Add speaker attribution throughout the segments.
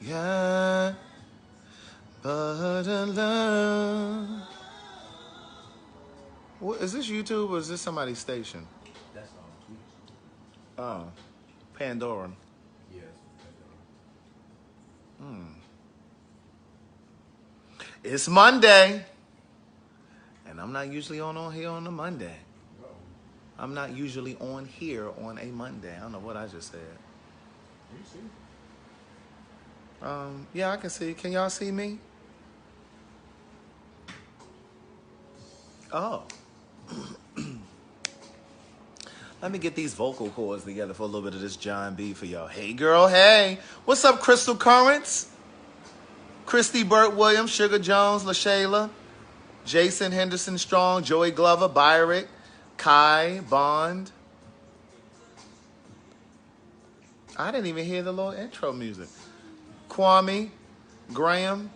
Speaker 1: Yeah, but love. What, is this YouTube or is this somebody's station?
Speaker 2: That's on Twitch.
Speaker 1: Oh, Pandora.
Speaker 2: Yes.
Speaker 1: It's Monday, and I'm not usually on here on a Monday.
Speaker 2: No.
Speaker 1: I'm not usually on here on a Monday. I don't know what I just said.
Speaker 2: You see?
Speaker 1: Yeah, I can see. Can y'all see me? Oh. Let me get these vocal cords together for a little bit of this John B for y'all. Hey, girl, hey. What's up, Crystal Currents? Christy Burt Williams, Sugar Jones, LaShayla, Jason Henderson Strong, Joey Glover, Byrick, Kai, Bond. I didn't even hear the little intro music. Kwame, Graham,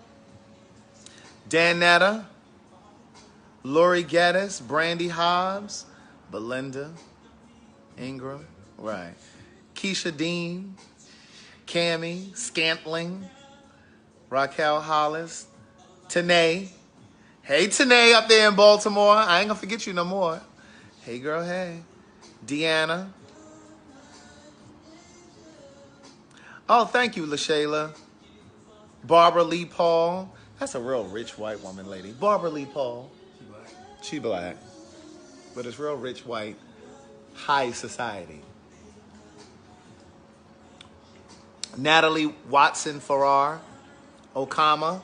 Speaker 1: Danetta, Lori Geddes, Brandy Hobbs, Belinda, Ingram, right. Keisha Dean, Cammie, Scantling, Raquel Hollis, Tanae. Hey, Tanae up there in Baltimore. I ain't gonna forget you no more. Hey, girl, hey. Deanna. Oh, thank you, LaShayla. Barbara Lee Paul. That's a real rich white woman, lady. Barbara Lee Paul.
Speaker 2: She black.
Speaker 1: She black. But it's real rich white, high society. Natalie Watson Farrar. Okama.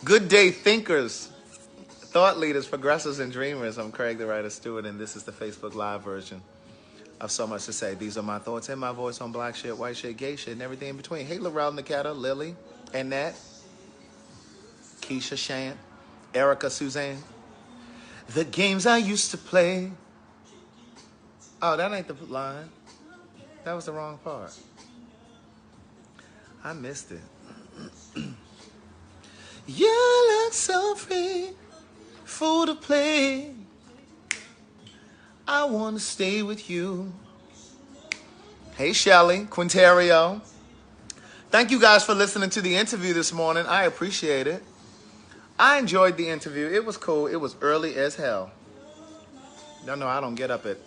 Speaker 1: Good day, thinkers, thought leaders, progressives, and dreamers. I'm Craig, TheWriter Stewart, and this is the Facebook Live version of So Much to Say. These are my thoughts and my voice on black shit, white shit, gay shit, and everything in between. Hey, Laurel Niketa, Lily, Annette, Keisha Shant, Erica Suzanne. The games I used to play. Oh, that ain't the line. That was the wrong part. I missed it. You look so free, full to play. I want to stay with you. Hey, Shelly, Quinterio. Thank you guys for listening to the interview this morning. I appreciate it. I enjoyed the interview. It was cool. It was early as hell. No, I don't get up at...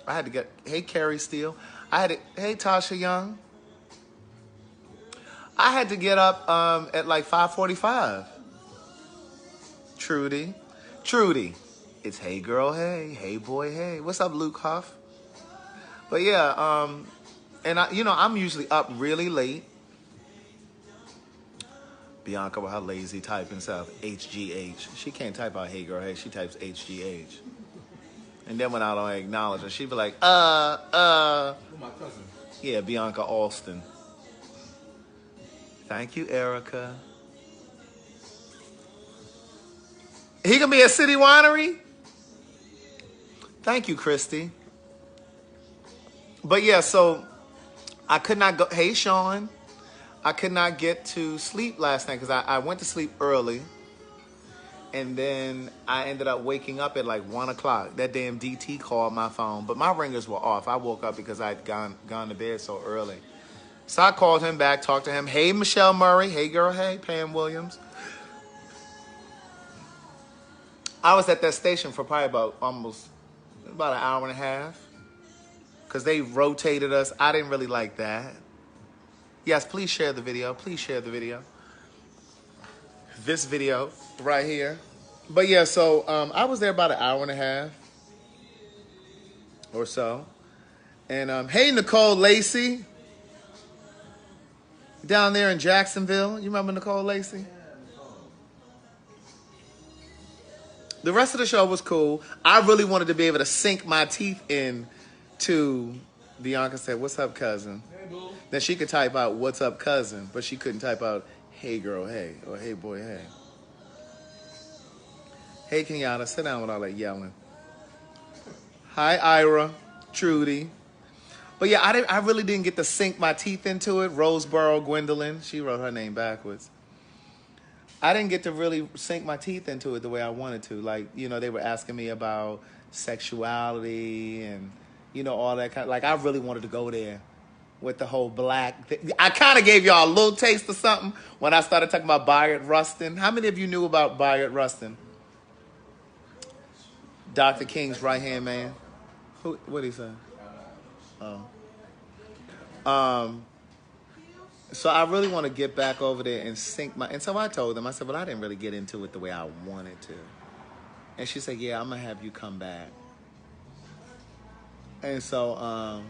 Speaker 1: I had to get... Hey, Carrie Steele. Hey, Tasha Young. I had to get up at like 5:45. Trudy. It's hey girl, hey. Hey boy, hey. What's up, Luke Huff? But yeah, and I'm usually up really late. Bianca with her lazy typing stuff. HGH. She can't type out hey girl, hey. She types HGH. And then when I don't acknowledge her, she be like,
Speaker 2: Who my cousin?
Speaker 1: Yeah, Bianca Alston. Thank you, Erica. He gonna be at City Winery? Thank you, Christy. But yeah, so I could not go. Hey, Sean. I could not get to sleep last night because I went to sleep early. And then I ended up waking up at like 1 o'clock. That damn DT called my phone. But my ringers were off. I woke up because I'd gone to bed so early. So I called him back, talked to him. Hey, Michelle Murray. Hey, girl. Hey, Pam Williams. I was at that station for probably about an hour and a half. Because they rotated us. I didn't really like that. Yes, please share the video. Please share the video. This video right here. But yeah, so I was there about an hour and a half or so. And hey, Nicole Lacey. Down there in Jacksonville. You remember Nicole Lacey? The rest of the show was cool. I really wanted to be able to sink my teeth in to Bianca said, what's up, cousin?
Speaker 2: Hey, boo.
Speaker 1: Then she could type out, what's up, cousin? But she couldn't type out, hey, girl, hey. Or hey, boy, hey. Hey, Kenyatta, sit down with all that yelling. Hi, Ira, Trudy. But yeah, I really didn't get to sink my teeth into it. Roseboro Gwendolyn, she wrote her name backwards. I didn't get to really sink my teeth into it the way I wanted to. Like, they were asking me about sexuality and, You know, all that kind of, like, I really wanted to go there with the whole black thing. I kind of gave y'all a little taste of something when I started talking about Bayard Rustin. How many of you knew about Bayard Rustin? Dr. King's right-hand man. What did he say? Oh. So I really want to get back over there and sink my... And so I told them, I said, well, I didn't really get into it the way I wanted to. And she said, yeah, I'm going to have you come back. And so,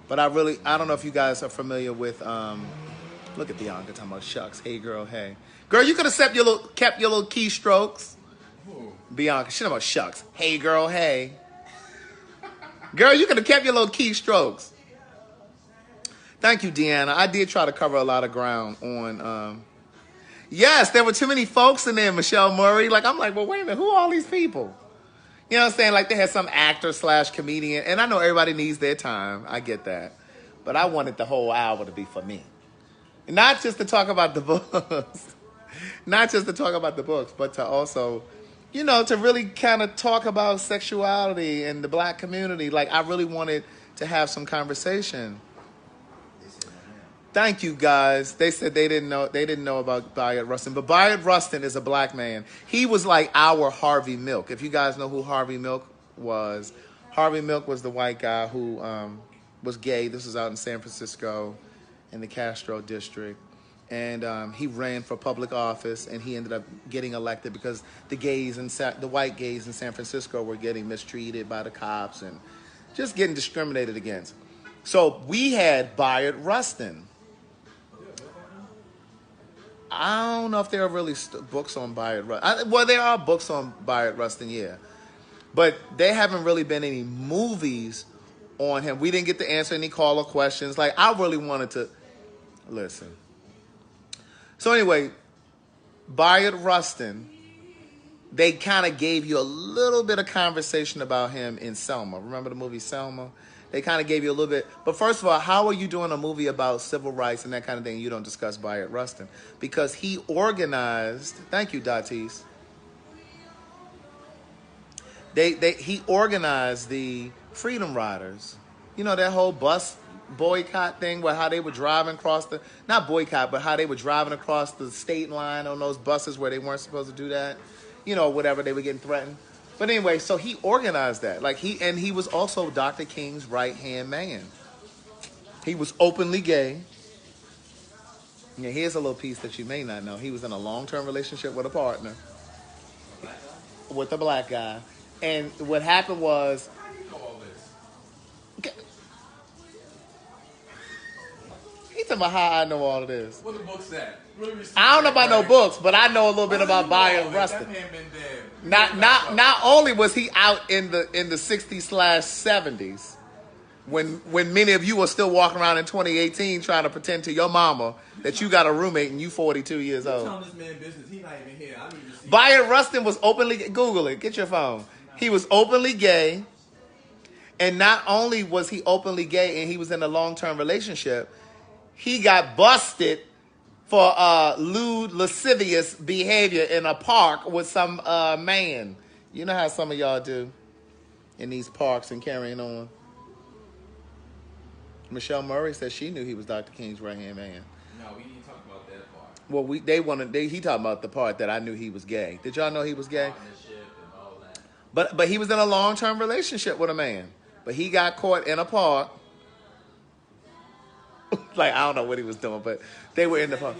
Speaker 1: but I don't know if you guys are familiar with, look at Bianca talking about shucks. Hey, girl, hey. Girl, you could have kept your little keystrokes. Bianca, she talking about shucks. Hey, girl, hey. Girl, you could have kept your little keystrokes. Thank you, Deanna. I did try to cover a lot of ground on, yes, there were too many folks in there, Michelle Murray. Like, I'm like, well, wait a minute, who are all these people? You know what I'm saying? Like, they had some actor/comedian. And I know everybody needs their time. I get that. But I wanted the whole hour to be for me. Not just to talk about the books. Not just to talk about the books, but to also, you know, to really kind of talk about sexuality and the black community. Like, I really wanted to have some conversation. Thank you, guys. They said they didn't know about Bayard Rustin. But Bayard Rustin is a black man. He was like our Harvey Milk. If you guys know who Harvey Milk was the white guy who was gay. This was out in San Francisco in the Castro district. And he ran for public office, and he ended up getting elected because the white gays in San Francisco were getting mistreated by the cops and just getting discriminated against. So we had Bayard Rustin. I don't know if there are really books on Bayard Rustin. Well, there are books on Bayard Rustin, yeah. But there haven't really been any movies on him. We didn't get to answer any caller questions. Like, I really wanted to... Listen. So anyway, Bayard Rustin, they kind of gave you a little bit of conversation about him in Selma. Remember the movie Selma? They kind of gave you a little bit. But first of all, how are you doing a movie about civil rights and that kind of thing? You don't discuss Bayard Rustin. Because he organized... Thank you, Datis. He organized the Freedom Riders. You know, that whole bus boycott thing where how they were driving across the... Not boycott, but how they were driving across the state line on those buses where they weren't supposed to do that. You know, whatever, they were getting threatened. But anyway, so he organized that. He was also Dr. King's right-hand man. He was openly gay. Yeah, here's a little piece that you may not know. He was in a long-term relationship with a partner. With a black guy. And what happened was... He talking about how I know all of this.
Speaker 2: What the book's at?
Speaker 1: I don't know about no books, but I know a little bit about Bayard Rustin. Not only was he out in the 60s/70s, when many of you are still walking around in 2018 trying to pretend to your mama that you got a roommate and you 42 years old.
Speaker 2: Telling this man business. He not even here. I need to see.
Speaker 1: Bayard Rustin was openly... Google it. Get your phone. He was openly gay. And not only was he openly gay and he was in a long-term relationship, he got busted for lewd, lascivious behavior in a park with some man. You know how some of y'all do in these parks and carrying on. Michelle Murray said she knew he was Dr. King's right-hand man.
Speaker 2: No, we didn't talk about that part.
Speaker 1: Well, he talking about the part that I knew he was gay. Did y'all know he was gay?
Speaker 2: Partnership and all that.
Speaker 1: But he was in a long-term relationship with a man. But he got caught in a park. Like, I don't know what he was doing, but they were in the park.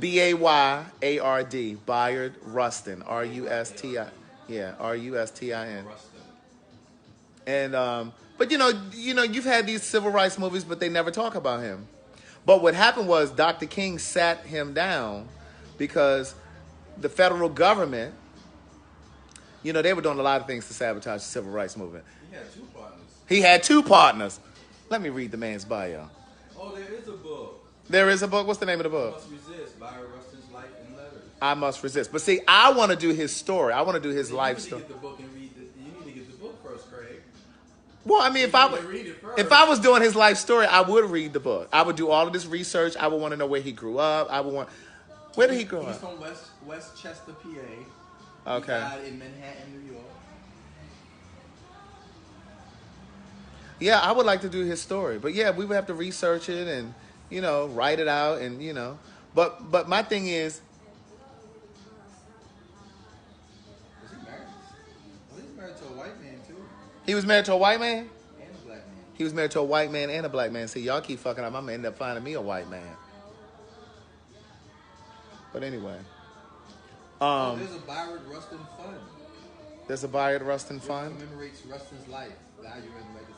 Speaker 1: Bayard, Bayard Rustin, R-U-S-T-I. Yeah, R-U-S-T-I-N. And but you know, you've had these civil rights movies, but they never talk about him. But what happened was Dr. King sat him down because the federal government, you know, they were doing a lot of things to sabotage the civil rights movement. He had two partners. Let me read the man's bio.
Speaker 2: Oh, there is a book.
Speaker 1: There is a book? What's the name of the book?
Speaker 2: I Must Resist, Bayard Rustin's Life and Letters.
Speaker 1: I Must Resist. But see, I want to do his story. I want to do his life story.
Speaker 2: You need to get the book and read you need to get the book first, Craig.
Speaker 1: Well, I mean, if I was doing his life story, I would read the book. I would do all of this research. I would want to know where he grew up. Where did he grow up?
Speaker 2: He's from Westchester, PA.
Speaker 1: Okay.
Speaker 2: He died in Manhattan, New York.
Speaker 1: Yeah, I would like to do his story, but yeah, we would have to research it and write it out and But my thing is,
Speaker 2: Was he married? Well, he's married to a white man too,
Speaker 1: he was married to a white man.
Speaker 2: and a black man.
Speaker 1: He was married to a white man and a black man. See, y'all keep fucking up. I'm gonna end up finding me a white man. But anyway,
Speaker 2: There's a Bayard Rustin fund.
Speaker 1: there's a Bayard Rustin
Speaker 2: Which
Speaker 1: fund.
Speaker 2: commemorates Rustin's life, value, and legacy.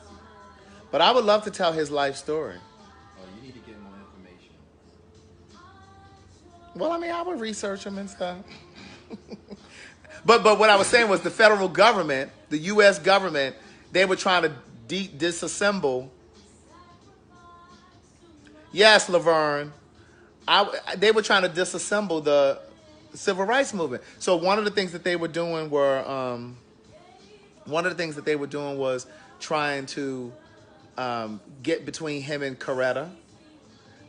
Speaker 1: But I would love to tell his life story.
Speaker 2: Oh, you need to get more information.
Speaker 1: Well, I mean, I would research him and stuff. But what I was saying was the federal government, the U.S. government, they were trying to disassemble. Yes, Laverne. They were trying to disassemble the civil rights movement. So one of the things that they were doing was trying to get between him and Coretta.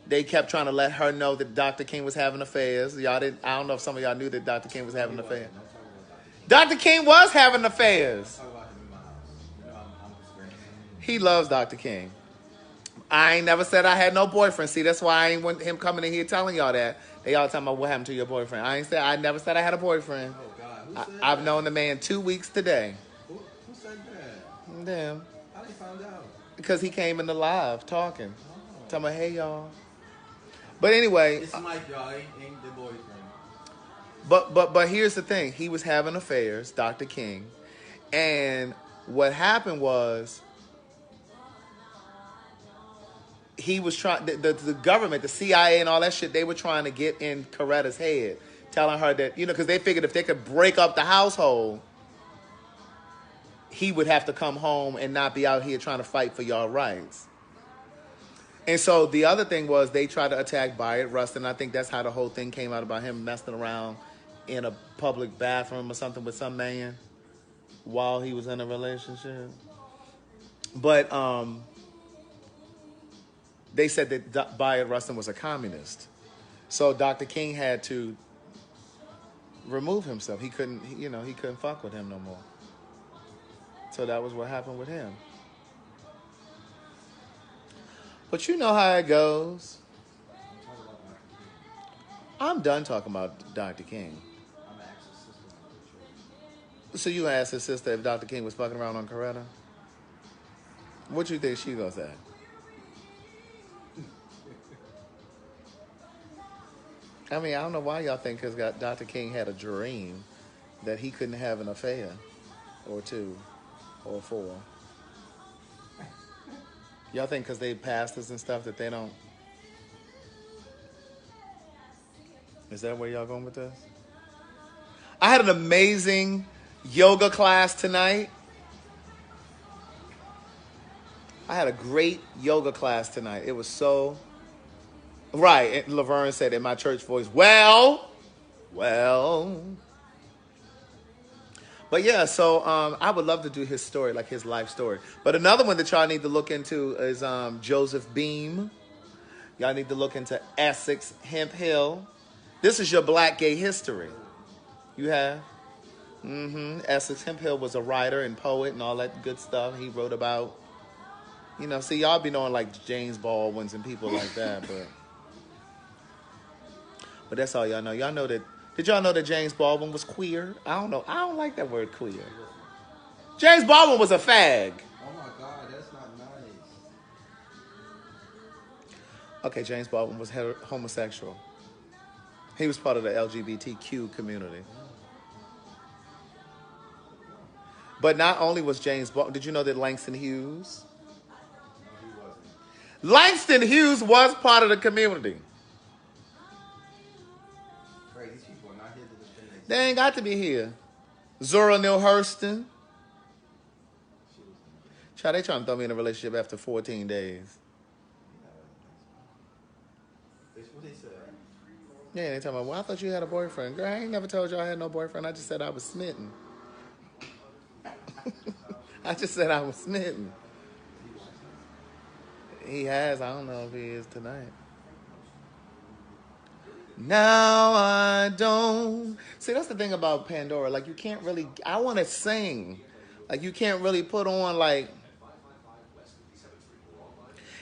Speaker 1: They kept trying to let her know that Dr. King was having affairs. Y'all didn't. I don't know if some of y'all knew that Dr. King was having affairs. Dr. King was having affairs.
Speaker 2: Talk about him in my house. You know, I'm experiencing.
Speaker 1: He loves Dr. King. I ain't never said I had no boyfriend. See, that's why I ain't want him coming in here telling y'all that. They all talking about what happened to your boyfriend. I never said I had a boyfriend.
Speaker 2: Oh God, who said
Speaker 1: I've
Speaker 2: that?
Speaker 1: known the man 2 weeks today.
Speaker 2: Who said that?
Speaker 1: Damn.
Speaker 2: How they found out?
Speaker 1: Because he came in the live talking. Talking about, hey, y'all. But anyway.
Speaker 2: It's Mike, y'all. Ain't the boyfriend.
Speaker 1: But here's the thing. He was having affairs, Dr. King. And what happened was he was trying, the government, the CIA and all that shit, they were trying to get in Coretta's head, telling her that, because they figured if they could break up the household, he would have to come home and not be out here trying to fight for y'all rights. And so the other thing was they tried to attack Bayard Rustin. I think that's how the whole thing came out about him messing around in a public bathroom or something with some man while he was in a relationship. But they said that Bayard Rustin was a communist. So Dr. King had to remove himself. He couldn't fuck with him no more. So that was what happened with him. But you know how it goes. I'm done talking about Dr. King.
Speaker 2: I'm gonna ask his sister when I get children.
Speaker 1: So you asked his sister if Dr. King was fucking around on Coretta? What you think she gonna say? I mean, I don't know why y'all think because Dr. King had a dream that he couldn't have an affair or two or four. Y'all think because they pastors and stuff that they don't... Is that where y'all going with this? I had an amazing yoga class tonight. I had a great yoga class tonight. It was so... Right, and Laverne said in my church voice, well. But yeah, so I would love to do his story, like his life story. But another one that y'all need to look into is Joseph Beam. Y'all need to look into Essex Hemphill. This is your black gay history. You have? Essex Hemphill was a writer and poet and all that good stuff. He wrote about, see, y'all be knowing like James Baldwin's and people like that, but that's all y'all know. Y'all know that. Did y'all know that James Baldwin was queer? I don't know. I don't like that word queer. James Baldwin was a fag.
Speaker 2: Oh my God, that's not nice.
Speaker 1: Okay, James Baldwin was homosexual. He was part of the LGBTQ community. But not only was James Baldwin, did you know that Langston Hughes?
Speaker 2: No, he wasn't.
Speaker 1: Langston Hughes was part of the community.
Speaker 2: Crazy, these people are not here to defend themselves.
Speaker 1: They ain't got to be here. Zora Neale Hurston. Child, they trying to throw me in a relationship after 14 days.
Speaker 2: What they said?
Speaker 1: Yeah, they talking about, well, I thought you had a boyfriend. Girl, I ain't never told you I had no boyfriend. I just said I was smitten. I just said I was smitten. He has. I don't know if he is tonight. Now I don't. See, that's the thing about Pandora. Like, you can't really... I want to sing. Like, you can't really put on, like...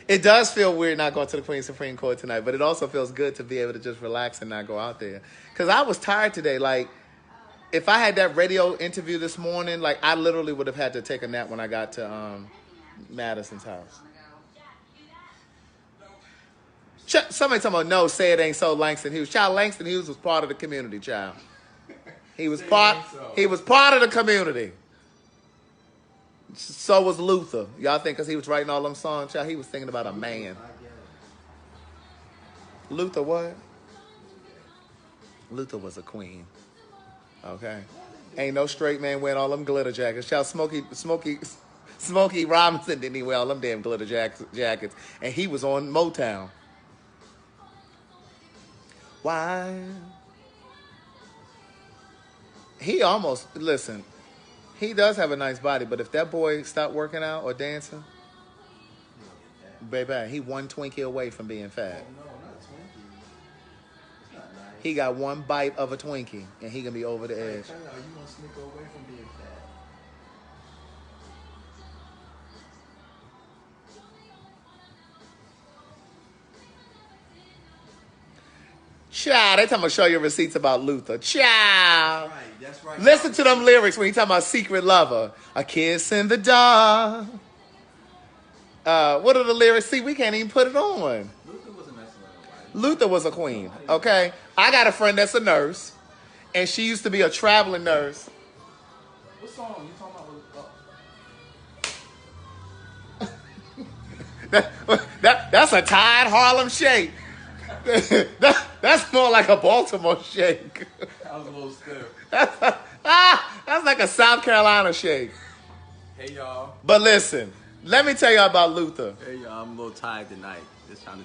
Speaker 1: It does feel weird not going to the Queen's Supreme Court tonight, but it also feels good to be able to just relax and not go out there. Because I was tired today. Like, if I had that radio interview this morning, like, I literally would have had to take a nap when I got to Madison's house. Somebody talking about, no, say it ain't so, Langston Hughes. Child, Langston Hughes was part of the community, child. He was part of the community. So was Luther. Y'all think because he was writing all them songs, child, he was thinking about a man. Luther what? Luther was a queen. Okay? Ain't no straight man wearing all them glitter jackets. Child, Smokey Robinson didn't even wear all them damn glitter jackets. And he was on Motown. Why? He almost, listen, he does have a nice body, but if that boy stopped working out or dancing, baby, he one Twinkie away from being fat.
Speaker 2: No, not Twinkie. It's not nice.
Speaker 1: He got one bite of a Twinkie, and he gonna be over the edge.
Speaker 2: You gonna sneak away from being fat?
Speaker 1: Child, they talking about show your receipts about Luther. Child.
Speaker 2: Right, that's right.
Speaker 1: Listen to them lyrics when he talking about secret lover. A kiss in the dark. What are the lyrics? See, we can't even put it on.
Speaker 2: Luther wasn't messing with nobody.
Speaker 1: Luther was a queen, okay? I got a friend that's a nurse, and she used to be a traveling nurse.
Speaker 2: What song you talking about?
Speaker 1: That's a tired Harlem Shake. That's more like a Baltimore shake.
Speaker 2: That was a little stiff.
Speaker 1: That's like a South Carolina shake.
Speaker 2: Hey, y'all.
Speaker 1: But listen, let me tell y'all about Luther.
Speaker 2: Hey, y'all. I'm a little tired tonight. Just trying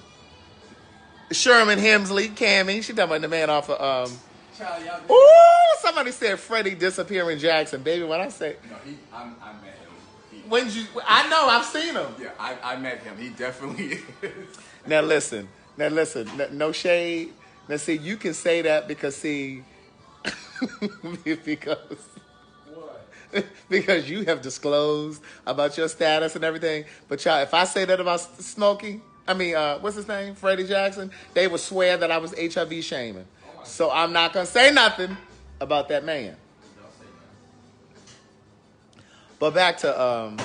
Speaker 2: to...
Speaker 1: Sherman Hemsley, Cammy. She talking about the man off of...
Speaker 2: Child, y'all...
Speaker 1: Ooh, somebody said Freddie disappearing Jackson. Baby, when I say...
Speaker 2: No, I met him.
Speaker 1: When you... I know, I've seen him.
Speaker 2: Yeah, I met him. He definitely is.
Speaker 1: Now listen, no shade. Now see, you can say that because see, because you have disclosed about your status and everything. But y'all, if I say that about Smokey, what's his name? Freddie Jackson, they would swear that I was HIV shaming. So I'm not going to say nothing about that man. But back to,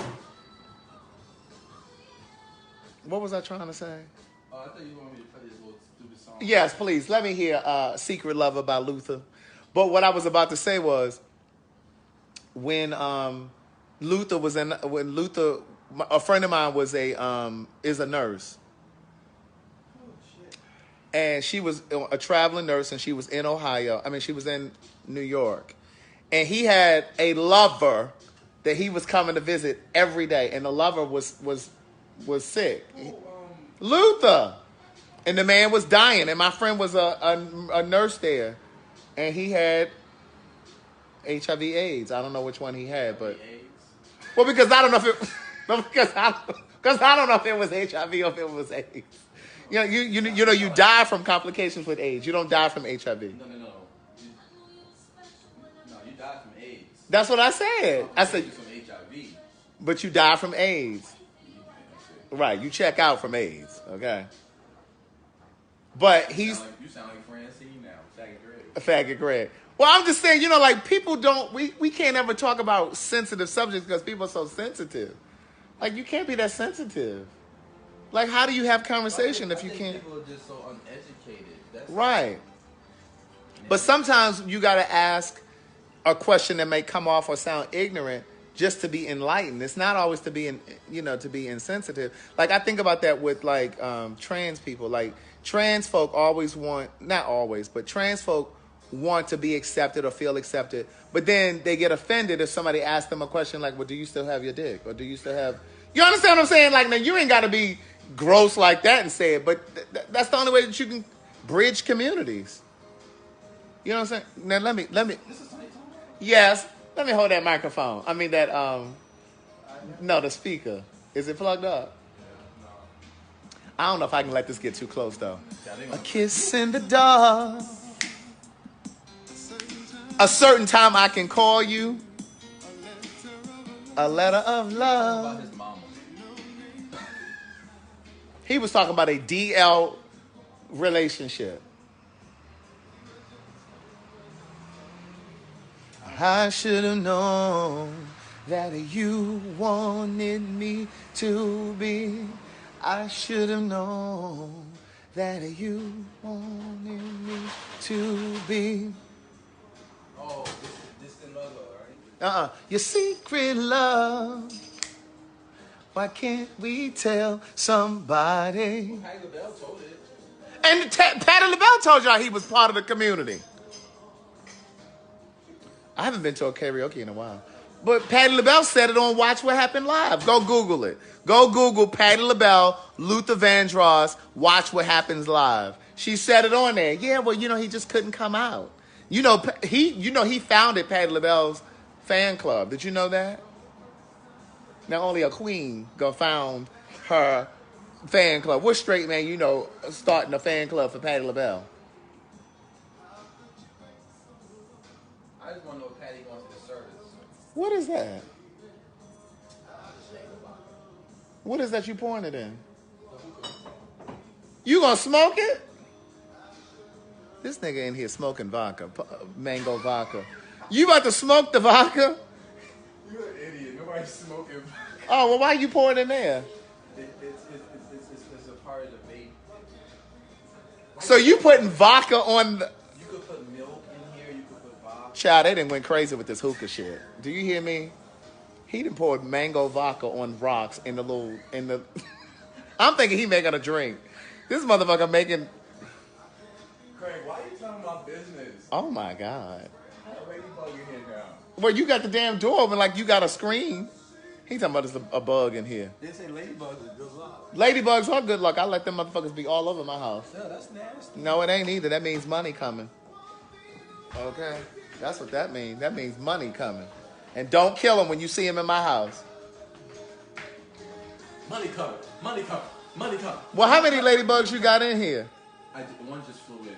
Speaker 1: what was I trying to say?
Speaker 2: I thought you wanted me to play this little stupid song.
Speaker 1: Yes, please. Let me hear Secret Lover by Luther. But what I was about to say was when Luther, a friend of mine was is a nurse.
Speaker 2: Oh, shit.
Speaker 1: And she was a traveling nurse, and she was in Ohio. She was in New York. And he had a lover that he was coming to visit every day. And the lover was sick. Luther. And the man was dying. And my friend was a nurse there. And he had HIV AIDS. I don't know which one he had, but... Well, because I don't know if it... because I don't know if it was HIV or if it was AIDS. You die from complications with AIDS. You don't die from HIV.
Speaker 2: No. No, you died from AIDS.
Speaker 1: That's what I said. I said...
Speaker 2: From HIV.
Speaker 1: But you die from AIDS. Right, you check out from AIDS, okay? But he's...
Speaker 2: You sound like Francine now,
Speaker 1: Faggot Greg. Well, I'm just saying, people don't... We can't ever talk about sensitive subjects because people are so sensitive. Like, you can't be that sensitive. Like, how do you have conversation if you can't...
Speaker 2: People are just so uneducated. That's
Speaker 1: right. But sometimes you got to ask a question that may come off or sound ignorant just to be enlightened. It's not always to be, to be insensitive. Like, I think about that with, like, trans people. Like, trans folk always want, not always, but trans folk want to be accepted or feel accepted. But then they get offended if somebody asks them a question like, well, do you still have your dick? Or do you still have... You understand what I'm saying? Like, now, you ain't got to be gross like that and say it, but that's the only way that you can bridge communities. You know what I'm saying? Now, let me... Yes. Let me hold that microphone. No, the speaker. Is it plugged up?
Speaker 2: No.
Speaker 1: I don't know if I can let this get too close, though. A kiss in the dark. A certain time I can call you. A letter of love.
Speaker 2: About his mama.
Speaker 1: He was talking about a DL relationship. I should have known that you wanted me to be. I should have known that you wanted me to be.
Speaker 2: Oh, this is another, right?
Speaker 1: Your secret love. Why can't we tell somebody?
Speaker 2: Patti LaBelle told it.
Speaker 1: And Patti LaBelle told y'all he was part of the community. I haven't been to a karaoke in a while. But Patti LaBelle said it on Watch What Happened Live. Go Google it. Go Google Patti LaBelle, Luther Vandross, Watch What Happens Live. She said it on there. Yeah, well, he just couldn't come out. He founded Patti LaBelle's fan club. Did you know that? Now only a queen gonna found her fan club. What straight man starting a fan club for Patti LaBelle?
Speaker 2: I just want to know if Patty going to the service.
Speaker 1: What is that? What is that you pouring it in? You gonna smoke it? This nigga in here smoking vodka, mango vodka. You about to smoke the vodka?
Speaker 2: You're an idiot. Nobody's smoking.
Speaker 1: Oh, well, why you pouring it in there?
Speaker 2: It's a part of the vape.
Speaker 1: So you putting vodka on the...
Speaker 2: You could put milk in here. You could put vodka.
Speaker 1: Child, they done went crazy with this hookah shit. Do you hear me? He done poured mango vodka on rocks in the... I'm thinking he making a drink. This motherfucker making...
Speaker 2: Craig, why are you telling my business?
Speaker 1: Oh, my God.
Speaker 2: I have a ladybug in here now.
Speaker 1: Well, you got the damn door open like you got a screen. He talking about there's a bug in here.
Speaker 2: They say ladybugs is good luck.
Speaker 1: Ladybugs are good luck. I let them motherfuckers be all over my house.
Speaker 2: Yeah, that's nasty.
Speaker 1: No, it ain't either. That means money coming. Okay? That's what that means. That means money coming. And don't kill him when you see him in my house.
Speaker 2: Money coming. Money coming. Money coming.
Speaker 1: Well, how many ladybugs you got in here?
Speaker 2: One just flew in.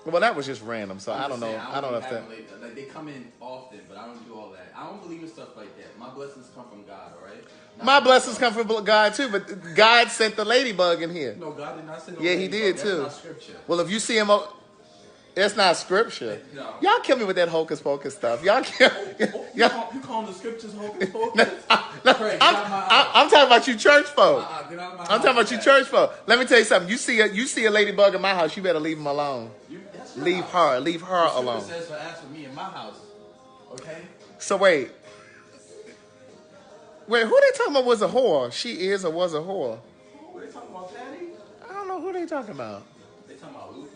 Speaker 1: Well, that was just random, so I don't know. I don't know if that...
Speaker 2: Like, they come in often, but I don't do all that. I don't believe in stuff like that. My blessings come from God, all right?
Speaker 1: My blessings come from God, too, but God sent the ladybug in here.
Speaker 2: No, God did not send no
Speaker 1: Yeah, he
Speaker 2: ladybug.
Speaker 1: did,
Speaker 2: That's
Speaker 1: too.
Speaker 2: not scripture.
Speaker 1: Well, if you see him... It's not scripture.
Speaker 2: No.
Speaker 1: Y'all kill me with that hocus pocus stuff. Y'all kill...
Speaker 2: You calling the scriptures hocus pocus? Craig,
Speaker 1: I'm talking about you church folk.
Speaker 2: Get out of my
Speaker 1: I'm talking about you church folk. Let me tell you something. You see a ladybug in my house, you better leave him alone. Leave her alone.
Speaker 2: It says to ask for me in my house. Okay?
Speaker 1: So wait, who they talking about was a whore? She is or was a whore?
Speaker 2: Who they talking about, Patty?
Speaker 1: I don't know who they talking about.
Speaker 2: They talking about Luther.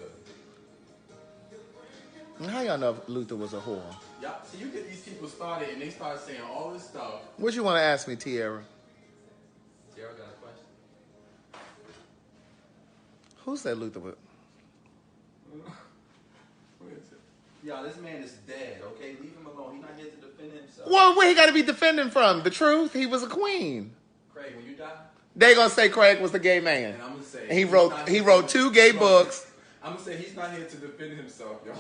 Speaker 1: How y'all know if Luther was a whore?
Speaker 2: Yeah, see, you get these people started and they start saying all this stuff.
Speaker 1: What you want to ask me, Tierra?
Speaker 2: Tierra got a question.
Speaker 1: Who said Luther was?
Speaker 2: Yeah, this man is dead, okay? Leave him alone. He's not here to defend himself.
Speaker 1: Well, where he got to be defending from? The truth? He was a queen.
Speaker 2: Craig, when you die,
Speaker 1: They gonna say Craig was the gay man.
Speaker 2: and I'm gonna say
Speaker 1: And he wrote 2 gay books.
Speaker 2: I'm gonna say he's not here to defend himself, y'all.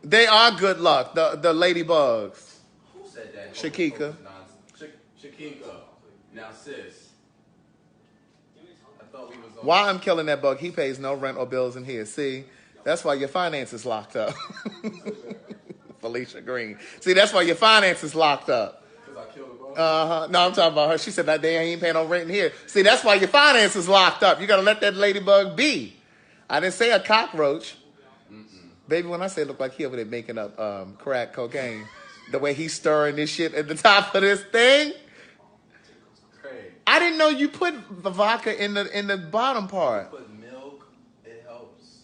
Speaker 1: They are good luck. The ladybugs.
Speaker 2: Who said that?
Speaker 1: Shakika.
Speaker 2: Shakika. Now, sis. I thought we was on.
Speaker 1: Why I'm killing that bug? He pays no rent or bills in here. See, that's why your finances locked up. Felicia Green. See, that's why your finances locked up.
Speaker 2: Because I killed a bug?
Speaker 1: No, I'm talking about her. She said that they ain't paying no rent in here. See, that's why your finances locked up. You gotta let that ladybug be. I didn't say a cockroach. Baby, when I say look like he over there making up crack cocaine, the way he's stirring this shit at the top of this thing,
Speaker 2: Craig.
Speaker 1: I didn't know you put the vodka in the bottom part.
Speaker 2: Put milk, it helps.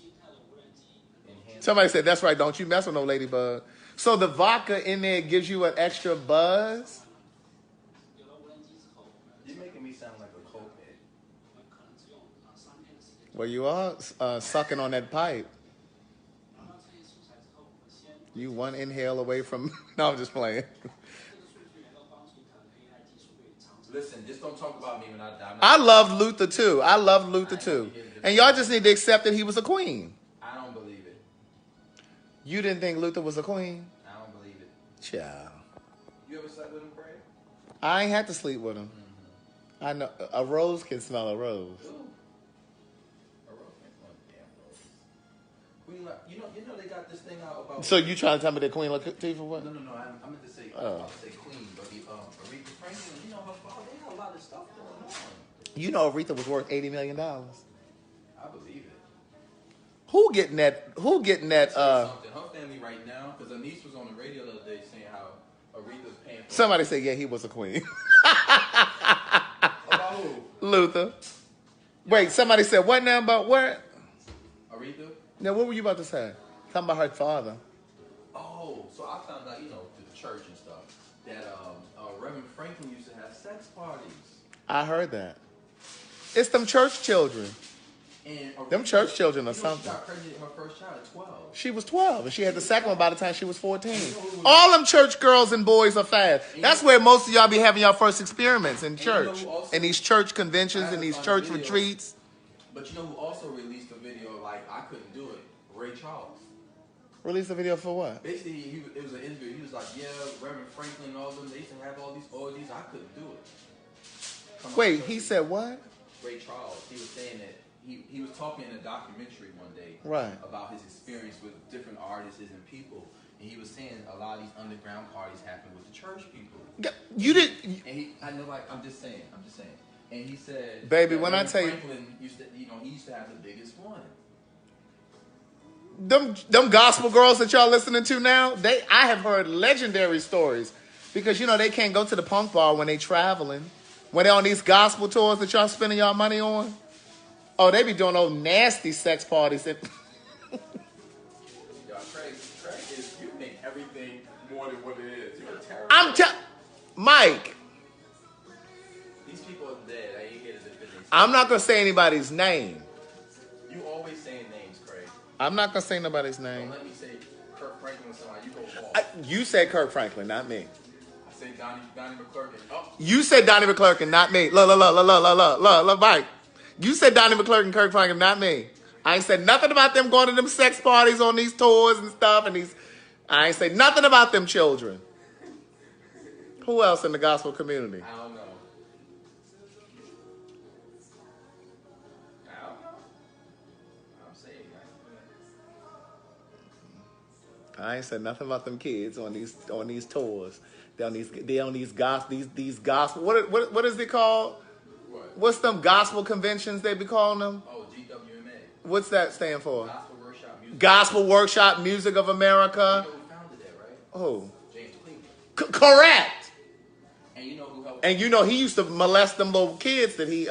Speaker 1: Somebody said, that's right, don't you mess with no ladybug. So the vodka in there gives you an extra buzz?
Speaker 2: You're making me sound like a cokehead.
Speaker 1: Well, you are sucking on that pipe. You one inhale away from... No, I'm just playing.
Speaker 2: Listen, just don't talk about me when I die.
Speaker 1: I loved Luther, too. And y'all just need to accept that he was a queen.
Speaker 2: I don't believe it.
Speaker 1: You didn't think Luther was a queen?
Speaker 2: I don't believe it.
Speaker 1: Child.
Speaker 2: You ever slept with him, Craig?
Speaker 1: I ain't had to sleep with him. I know a rose can smell a rose.
Speaker 2: Ooh. A rose. Damn rose. Queen, you know they got this thing out about.
Speaker 1: So you trying to tell me that Queen Latifah what?
Speaker 2: No. I meant to say. I was about to say Queen, but Aretha Franklin. You know her father. They had a lot of stuff going on.
Speaker 1: You know Aretha was worth $80 million.
Speaker 2: I believe it.
Speaker 1: Who getting that? Who getting that?
Speaker 2: Something. Her family right now, because her niece was on the radio the other day saying how Aretha's paying for.
Speaker 1: Somebody said, yeah, he was a queen.
Speaker 2: About who?
Speaker 1: Luther. Wait, somebody said what now about what?
Speaker 2: Aretha?
Speaker 1: Now, what were you about to say? Talking about her father.
Speaker 2: Oh, so I found out, through the church and stuff, that Reverend Franklin used to have sex parties.
Speaker 1: I heard that. It's them church children.
Speaker 2: And
Speaker 1: Them church children or something.
Speaker 2: She got pregnant her first child at 12.
Speaker 1: She was 12, and she had the second one by the time she was 14. All them church girls and boys are fast. That's where most of y'all be having your first experiments in church. In these church conventions, in these church retreats.
Speaker 2: But you know who also released a video like, I couldn't do it? Ray Charles.
Speaker 1: Released a video for what?
Speaker 2: Basically, it was an interview. He was like, yeah, Reverend Franklin and all of them, they used to have all these orgies. I couldn't do it.
Speaker 1: Wait, he said what?
Speaker 2: Ray Charles. He was saying that he was talking in a documentary one day about his experience with different artists and people. And he was saying a lot of these underground parties happen with the church people.
Speaker 1: You did.
Speaker 2: And I'm just saying. And he said,
Speaker 1: baby, when I tell you,
Speaker 2: Franklin used to, he used to have the biggest one.
Speaker 1: Them gospel girls that y'all listening to now, I have heard legendary stories because they can't go to the punk bar when they traveling, when they on these gospel tours that y'all spending y'all money on. Oh, they be doing those nasty sex parties.
Speaker 2: Yo, Craig is, you think everything more than what it is. You're terrible.
Speaker 1: Mike.
Speaker 2: These people are dead. I ain't here to defend themselves.
Speaker 1: I'm not gonna say anybody's name.
Speaker 2: You always saying names, Craig.
Speaker 1: I'm not gonna say nobody's name.
Speaker 2: Don't let me say Kirk Franklin or somebody. You go off.
Speaker 1: You said Kirk Franklin, not me.
Speaker 2: I say Donnie McClurkin. Oh.
Speaker 1: You said Donnie McClurkin, not me. Look, Mike. You said Donnie McClurkin, Kirk Franklin, not me. I ain't said nothing about them going to them sex parties on these tours and stuff. I ain't say nothing about them children. Who else in the gospel community?
Speaker 2: I don't know. I'm saying.
Speaker 1: I ain't said nothing about them kids on these tours. They on these gospel. What is it called?
Speaker 2: What?
Speaker 1: What's them gospel conventions they be calling them?
Speaker 2: Oh, GWMA.
Speaker 1: What's that stand for?
Speaker 2: Gospel Workshop
Speaker 1: Music of America.
Speaker 2: You know who founded that, right?
Speaker 1: Oh.
Speaker 2: James Cleveland.
Speaker 1: Correct.
Speaker 2: And you know who helped?
Speaker 1: And he used to molest them little kids that he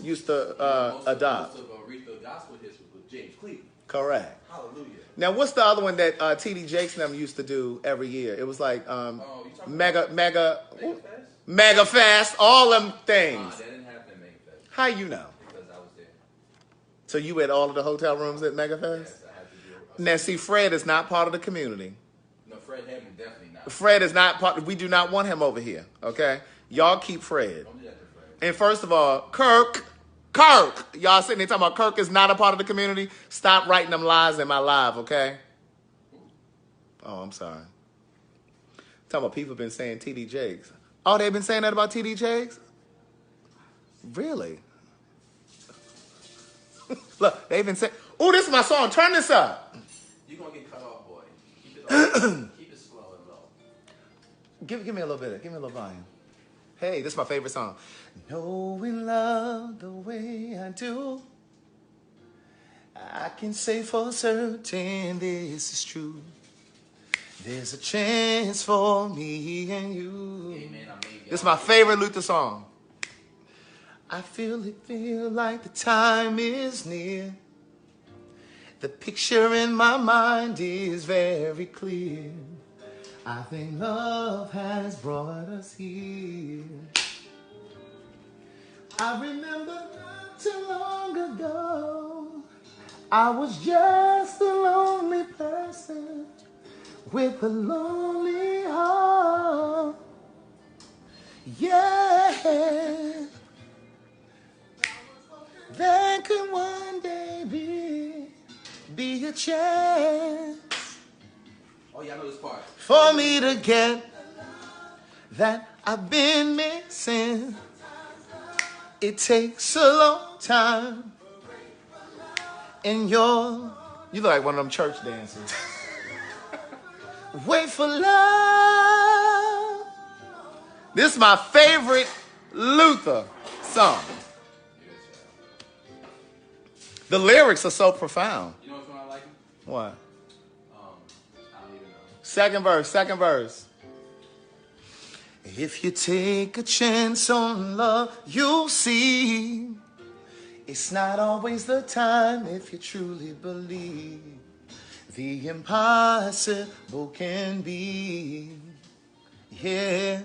Speaker 1: used to adopt.
Speaker 2: Most of Aretha gospel hits with James Cleveland.
Speaker 1: Correct.
Speaker 2: Hallelujah.
Speaker 1: Now, what's the other one that T.D. Jakes and them used to do every year? It was like Mega Fest, all them things.
Speaker 2: They didn't have that Mega Fest.
Speaker 1: How you know?
Speaker 2: Because I was there.
Speaker 1: So you had all of the hotel rooms at Mega Fest?
Speaker 2: Yes, I had to do it.
Speaker 1: Now, see, Fred is not part of the community.
Speaker 2: No, Fred Hammond definitely not.
Speaker 1: Fred is not part. We do not want him over here. Okay, y'all keep Fred.
Speaker 2: Don't do that to Fred.
Speaker 1: And first of all, Kirk, y'all sitting there talking about Kirk is not a part of the community. Stop writing them lies in my live, okay? Oh, I'm sorry. Talking about people been saying T.D. Jakes. Oh, they've been saying that about T.D. Jakes? Really? Look, they've been saying, oh, this is my song. Turn this up.
Speaker 2: You're going to get cut off, boy. Keep it slow and low.
Speaker 1: Give me a little bit. Give me a little volume. Hey, this is my favorite song. Knowing love the way I do, I can say for certain this is true. There's a chance for me and you.
Speaker 2: Amen.
Speaker 1: This is my favorite Luther song. I feel like the time is near. The picture in my mind is very clear. I think love has brought us here. I remember not too long ago, I was just a lonely person with a lonely heart. Yeah. There could one day be a chance.
Speaker 2: Oh, yeah, I know this part.
Speaker 1: For me to get that I've been missing. It takes a long time. And you look like one of them church dancers. Wait for love. This is my favorite Luther song. The lyrics are so profound.
Speaker 2: You know which one I like?
Speaker 1: What?
Speaker 2: I don't even know.
Speaker 1: Second verse. If you take a chance on love, you'll see. It's not always the time if you truly believe. The impossible can be. Yeah.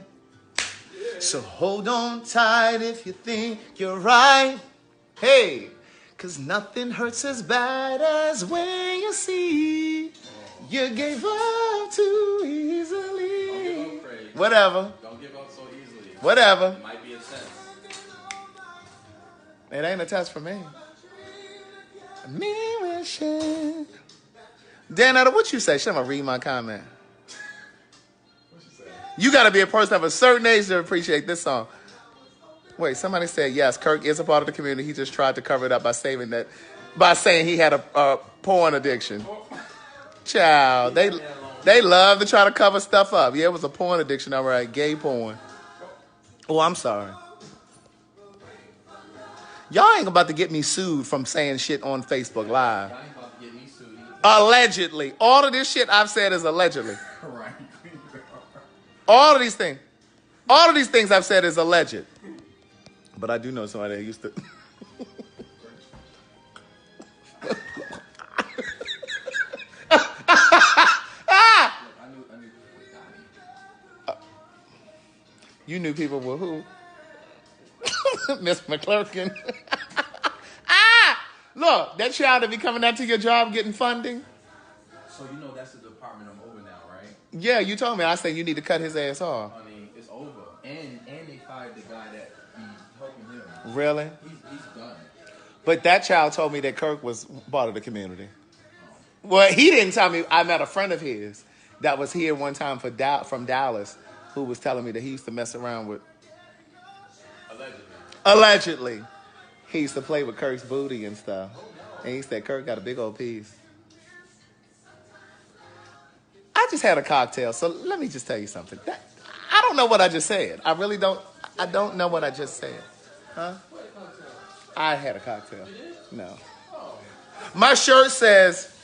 Speaker 1: So hold on tight if you think you're right. Hey, 'cause nothing hurts as bad as when you see you gave up too easily.
Speaker 2: Don't give up, Craig.
Speaker 1: Whatever.
Speaker 2: Don't give up so easily.
Speaker 1: Whatever.
Speaker 2: It might be a test.
Speaker 1: It ain't a test for me. Me wishing. Dan, what you say? Should I read my comment?
Speaker 2: What you say?
Speaker 1: You got to be a person of a certain age to appreciate this song. Wait, somebody said yes. Kirk is a part of the community. He just tried to cover it up by saying he had a porn addiction. Child, they love to try to cover stuff up. Yeah, it was a porn addiction, all right, gay porn. Oh, I'm sorry. Y'all ain't about to get me sued from saying shit on Facebook Live.
Speaker 2: Y'all ain't about to get me sued either.
Speaker 1: Allegedly. All of this shit I've said is allegedly.
Speaker 2: Right.
Speaker 1: All of these things I've said is alleged. But I do know somebody that used to... You knew people were who? Miss McClurkin. Look, that child that be coming out to your job getting funding.
Speaker 2: So you know that's the department I'm over now, right?
Speaker 1: Yeah, you told me. I said you need to cut his ass off.
Speaker 2: I mean, it's over. And they fired the guy that be helping him.
Speaker 1: Really?
Speaker 2: He's done.
Speaker 1: But that child told me that Kirk was part of the community. Well, he didn't tell me. I met a friend of his that was here one time from Dallas who was telling me that he used to mess around with... Allegedly. He used to play with Kirk's booty and stuff. And he said Kirk got a big old piece. I just had a cocktail, so let me just tell you something. I don't know what I just said. I really don't. I don't know what I just said. Huh? I had a cocktail. No. My shirt says...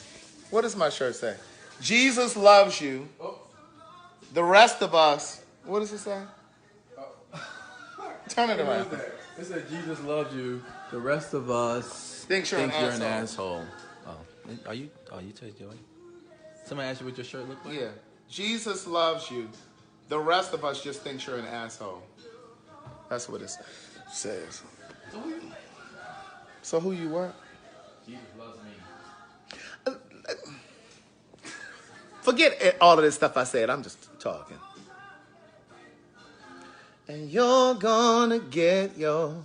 Speaker 1: What does my shirt say? Jesus loves you. The rest of us... What does it say? Turn it around.
Speaker 2: It said Jesus loves you. The rest of us
Speaker 1: think you're an
Speaker 2: asshole. Oh, are you Joey? Somebody asked you what your shirt looked like?
Speaker 1: Yeah. Jesus loves you. The rest of us just think you're an asshole. That's what it says. So who you were?
Speaker 2: Jesus loves me.
Speaker 1: Forget all of this stuff I said. I'm just talking. And you're gonna get your...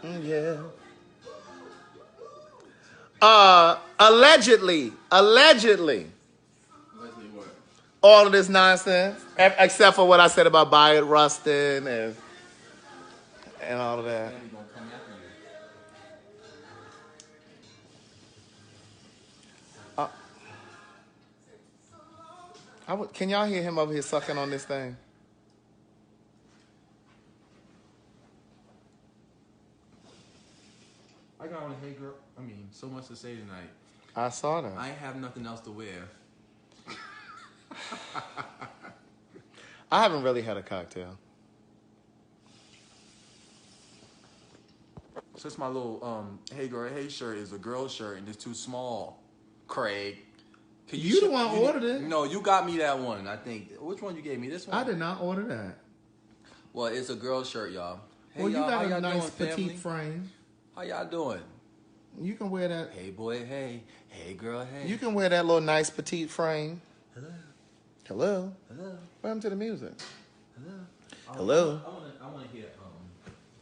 Speaker 1: Yeah. Allegedly.
Speaker 2: Allegedly what?
Speaker 1: All of this nonsense, except for what I said about Bayard, Rustin, and all of that. Can y'all hear him over here sucking on this thing?
Speaker 2: I got on a hey girl. I mean, so much to say tonight.
Speaker 1: I saw that.
Speaker 2: I have nothing else to wear.
Speaker 1: I haven't really had a cocktail.
Speaker 2: Since my little hey girl, hey shirt is a girl shirt and it's too small, Craig.
Speaker 1: You the one ordered it.
Speaker 2: No, you got me that one, I think. Which one you gave me? This one?
Speaker 1: I did not order that.
Speaker 2: Well, it's a girl shirt, y'all. Hey,
Speaker 1: well, you
Speaker 2: y'all,
Speaker 1: got a
Speaker 2: y'all
Speaker 1: nice
Speaker 2: doing,
Speaker 1: petite
Speaker 2: family?
Speaker 1: frame.
Speaker 2: How y'all doing?
Speaker 1: You can wear that.
Speaker 2: Hey, boy, hey. Hey, girl, hey.
Speaker 1: You can wear that little nice petite frame.
Speaker 2: Hello.
Speaker 1: Hello.
Speaker 2: Hello.
Speaker 1: What happened to the music?
Speaker 2: Hello.
Speaker 1: Hello.
Speaker 2: I want to hear,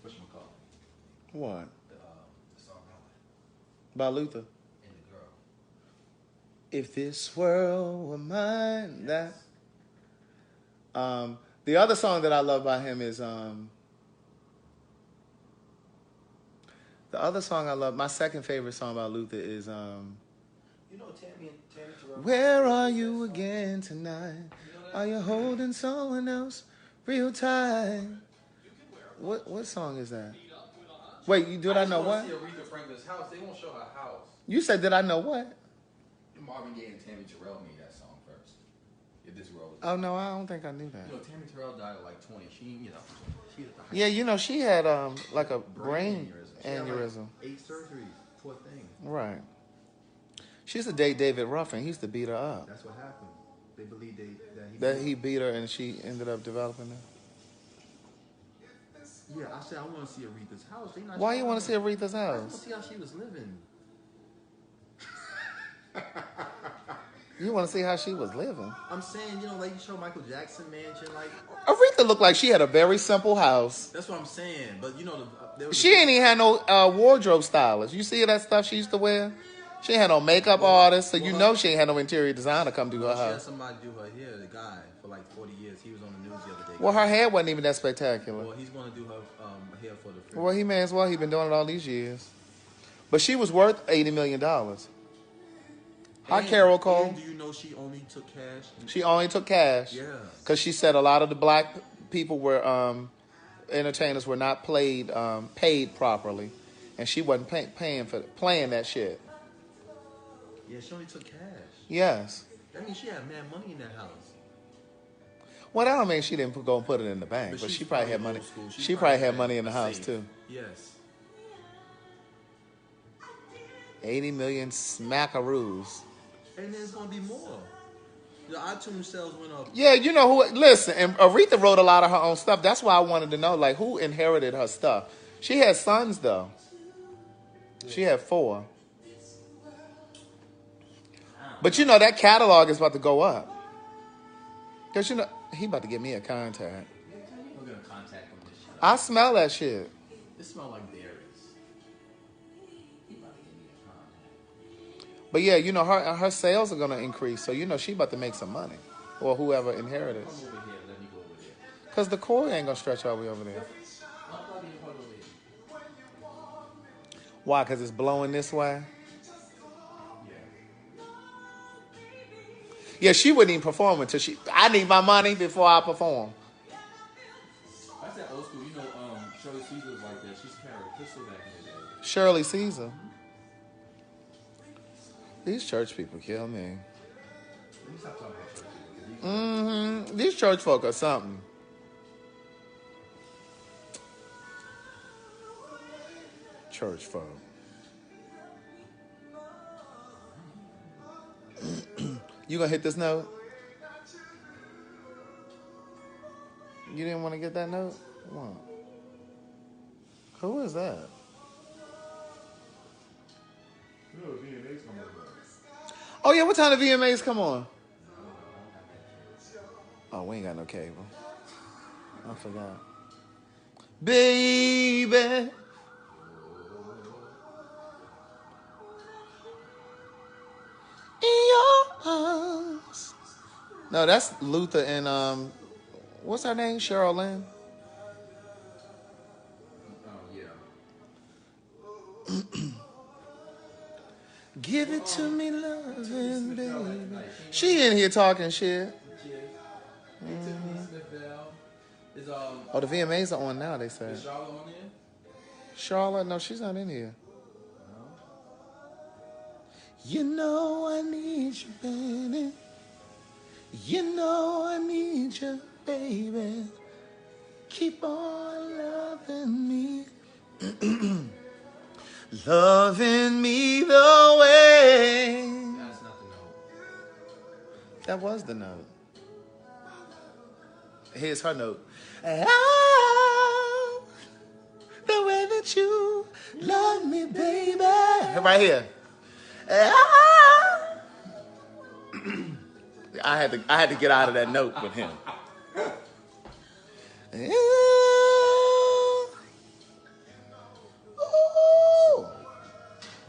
Speaker 2: whatchamacallit?
Speaker 1: What?
Speaker 2: The song I like.
Speaker 1: By Luther.
Speaker 2: And the girl.
Speaker 1: If this world were mine, that The other song that I love by him is the other song I love. My second favorite song by Luther is
Speaker 2: You know Tammy Terrell.
Speaker 1: Where are you again tonight? Are you holding someone else real tight? What song is that? Wait, did I know what?
Speaker 2: See Aretha Franklin's house. They won't show her house.
Speaker 1: You said, did I know what?
Speaker 2: Marvin Gaye and Tammy Terrell made that song first. If this world was
Speaker 1: Oh no, I don't think I knew that.
Speaker 2: You know, Tammy Terrell died at like 20. She
Speaker 1: Yeah, you know, she had like a brain aneurysm.
Speaker 2: Like 8 surgeries. Poor thing.
Speaker 1: Right. She used to date David Ruffin. He used to beat her up.
Speaker 2: That's what happened. They believe
Speaker 1: that he beat her and she ended up developing it.
Speaker 2: Yeah, I said I want to see Aretha's house.
Speaker 1: Why you want to see Aretha's house?
Speaker 2: I want to see how she was living.
Speaker 1: You want to see how she was living?
Speaker 2: I'm saying, you know, like you show Michael Jackson mansion, like
Speaker 1: Aretha looked like she had a very simple house.
Speaker 2: That's what I'm saying. But you know,
Speaker 1: she ain't even had no wardrobe stylist. You see that stuff she used to wear? She ain't had no makeup artist, so you know she ain't had no interior designer come do her house.
Speaker 2: She had somebody do her hair. The guy for like 40 years. He was on the news the other day.
Speaker 1: Well, her hair wasn't even that spectacular.
Speaker 2: Well, he's going to do her hair for the free.
Speaker 1: Well, he may as well. He's been doing it all these years. But she was worth $80 million. Hi, Carol Cole.
Speaker 2: Do you know she only took cash?
Speaker 1: She only took cash.
Speaker 2: Yeah.
Speaker 1: Because she said a lot of the black people were, entertainers were not paid properly. And she wasn't playing that shit.
Speaker 2: Yeah, she only took cash.
Speaker 1: Yes.
Speaker 2: That means she had mad money in that house.
Speaker 1: Well, that don't mean she didn't go and put it in the bank, but she probably had money. She probably had money in the house too.
Speaker 2: Yes.
Speaker 1: 80 million smackaroos.
Speaker 2: And there's gonna be more. The iTunes sales went up.
Speaker 1: Yeah, you know who? Listen, and Aretha wrote a lot of her own stuff. That's why I wanted to know, like, who inherited her stuff. She had sons though. She had 4. But you know that catalog is about to go up. Cause you know he about to give me a contact.
Speaker 2: We're gonna contact him this shit.
Speaker 1: I smell that shit.
Speaker 2: It smells like berries. He about to give me a contact.
Speaker 1: But yeah, you know her sales are gonna increase, so you know she about to make some money, or whoever inherited.
Speaker 2: Come over here, let me go over there.
Speaker 1: Cause the cord ain't gonna stretch all the way over there. Why? Cause it's blowing this way. Yeah, she wouldn't even perform until I need my money before I perform.
Speaker 2: That's that old school. You know, Shirley Caesar was like that. She's carried a pistol back in the day.
Speaker 1: Shirley Caesar. These church people kill me.
Speaker 2: Let me stop talking about church people.
Speaker 1: These church folk are something. Church folk. You gonna hit this note? You didn't want to get that note? Come on. Who is that? Oh yeah, what time do VMAs come on? Oh, we ain't got no cable. I forgot. Baby. In your arms. No, that's Luther and what's her name? Cheryl Lynn.
Speaker 2: Oh yeah.
Speaker 1: Give it to me, loving baby. She in here talking shit. Oh, the VMAs are on now, they said.
Speaker 2: Is Charlotte on there?
Speaker 1: Charlotte? No, she's not in here. You know I need you, baby. You know I need you, baby. Keep on loving me. Loving me the way.
Speaker 2: That's not the note.
Speaker 1: That was the note. Here's her note. Oh, the way that you love me, baby. Right here. I had to get out of that note with him. Ooh,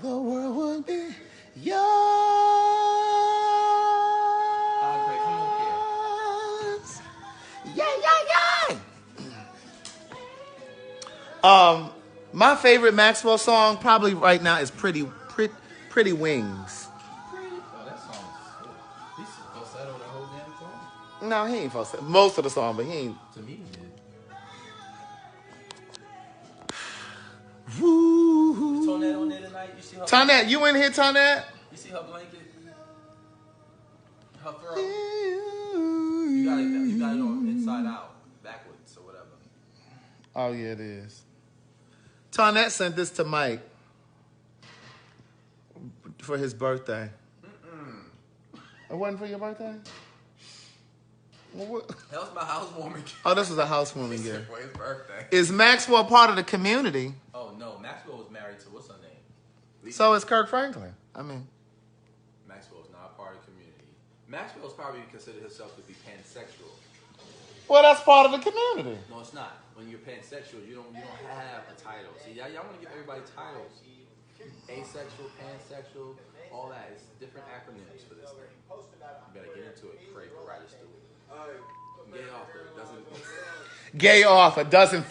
Speaker 1: the world would be yours. Yeah. My favorite Maxwell song probably right now is Pretty Wings.
Speaker 2: Oh, that song is good. He's falsetto the whole damn song?
Speaker 1: No, he ain't falsetto. Most of the song, but he ain't.
Speaker 2: To me, he did.
Speaker 1: Woo.
Speaker 2: Tonette on there tonight? You see her?
Speaker 1: Tonette, you in here, Tonette?
Speaker 2: You see her blanket? Her throw? You got it on inside out, backwards, or whatever.
Speaker 1: Oh, yeah, it is. Tonette sent this to Mike for his birthday. It wasn't for your birthday? Well, what?
Speaker 2: That was my housewarming gift.
Speaker 1: Oh, this was a housewarming gift.
Speaker 2: For his birthday.
Speaker 1: Is Maxwell part of the community?
Speaker 2: Oh, no. Maxwell was married to, what's her name? Lisa.
Speaker 1: So is Kirk Franklin. I mean.
Speaker 2: Maxwell's not a part of the community. Maxwell's probably considered herself to be pansexual.
Speaker 1: Well, that's part of the community.
Speaker 2: No, it's not. When you're pansexual, you don't have a title. See, y'all want to give everybody titles. Asexual, pansexual, all that. It's different acronyms for this thing. You better get into it, Craig, the writer student. Gay author
Speaker 1: doesn't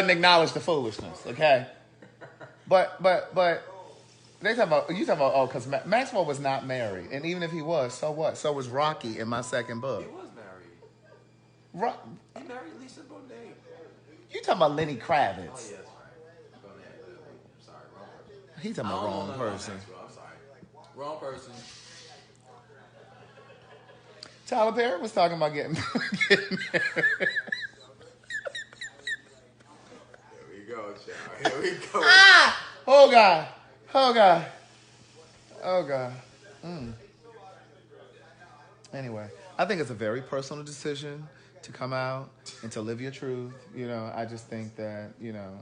Speaker 1: acknowledge the foolishness. Okay, but they talk about because Maxwell was not married, and even if he was, so what? So was Rocky in my second book.
Speaker 2: He was married. He married Lisa Bonet.
Speaker 1: You talking about Lenny Kravitz?
Speaker 2: Oh yeah, that's right. I'm sorry, wrong person.
Speaker 1: He talking about wrong person.
Speaker 2: I'm sorry, wrong person.
Speaker 1: Tyler Perry was talking about getting married.
Speaker 2: Here we go, child. Here we go.
Speaker 1: Oh God. Anyway, I think it's a very personal decision to come out and to live your truth. You know, I just think that,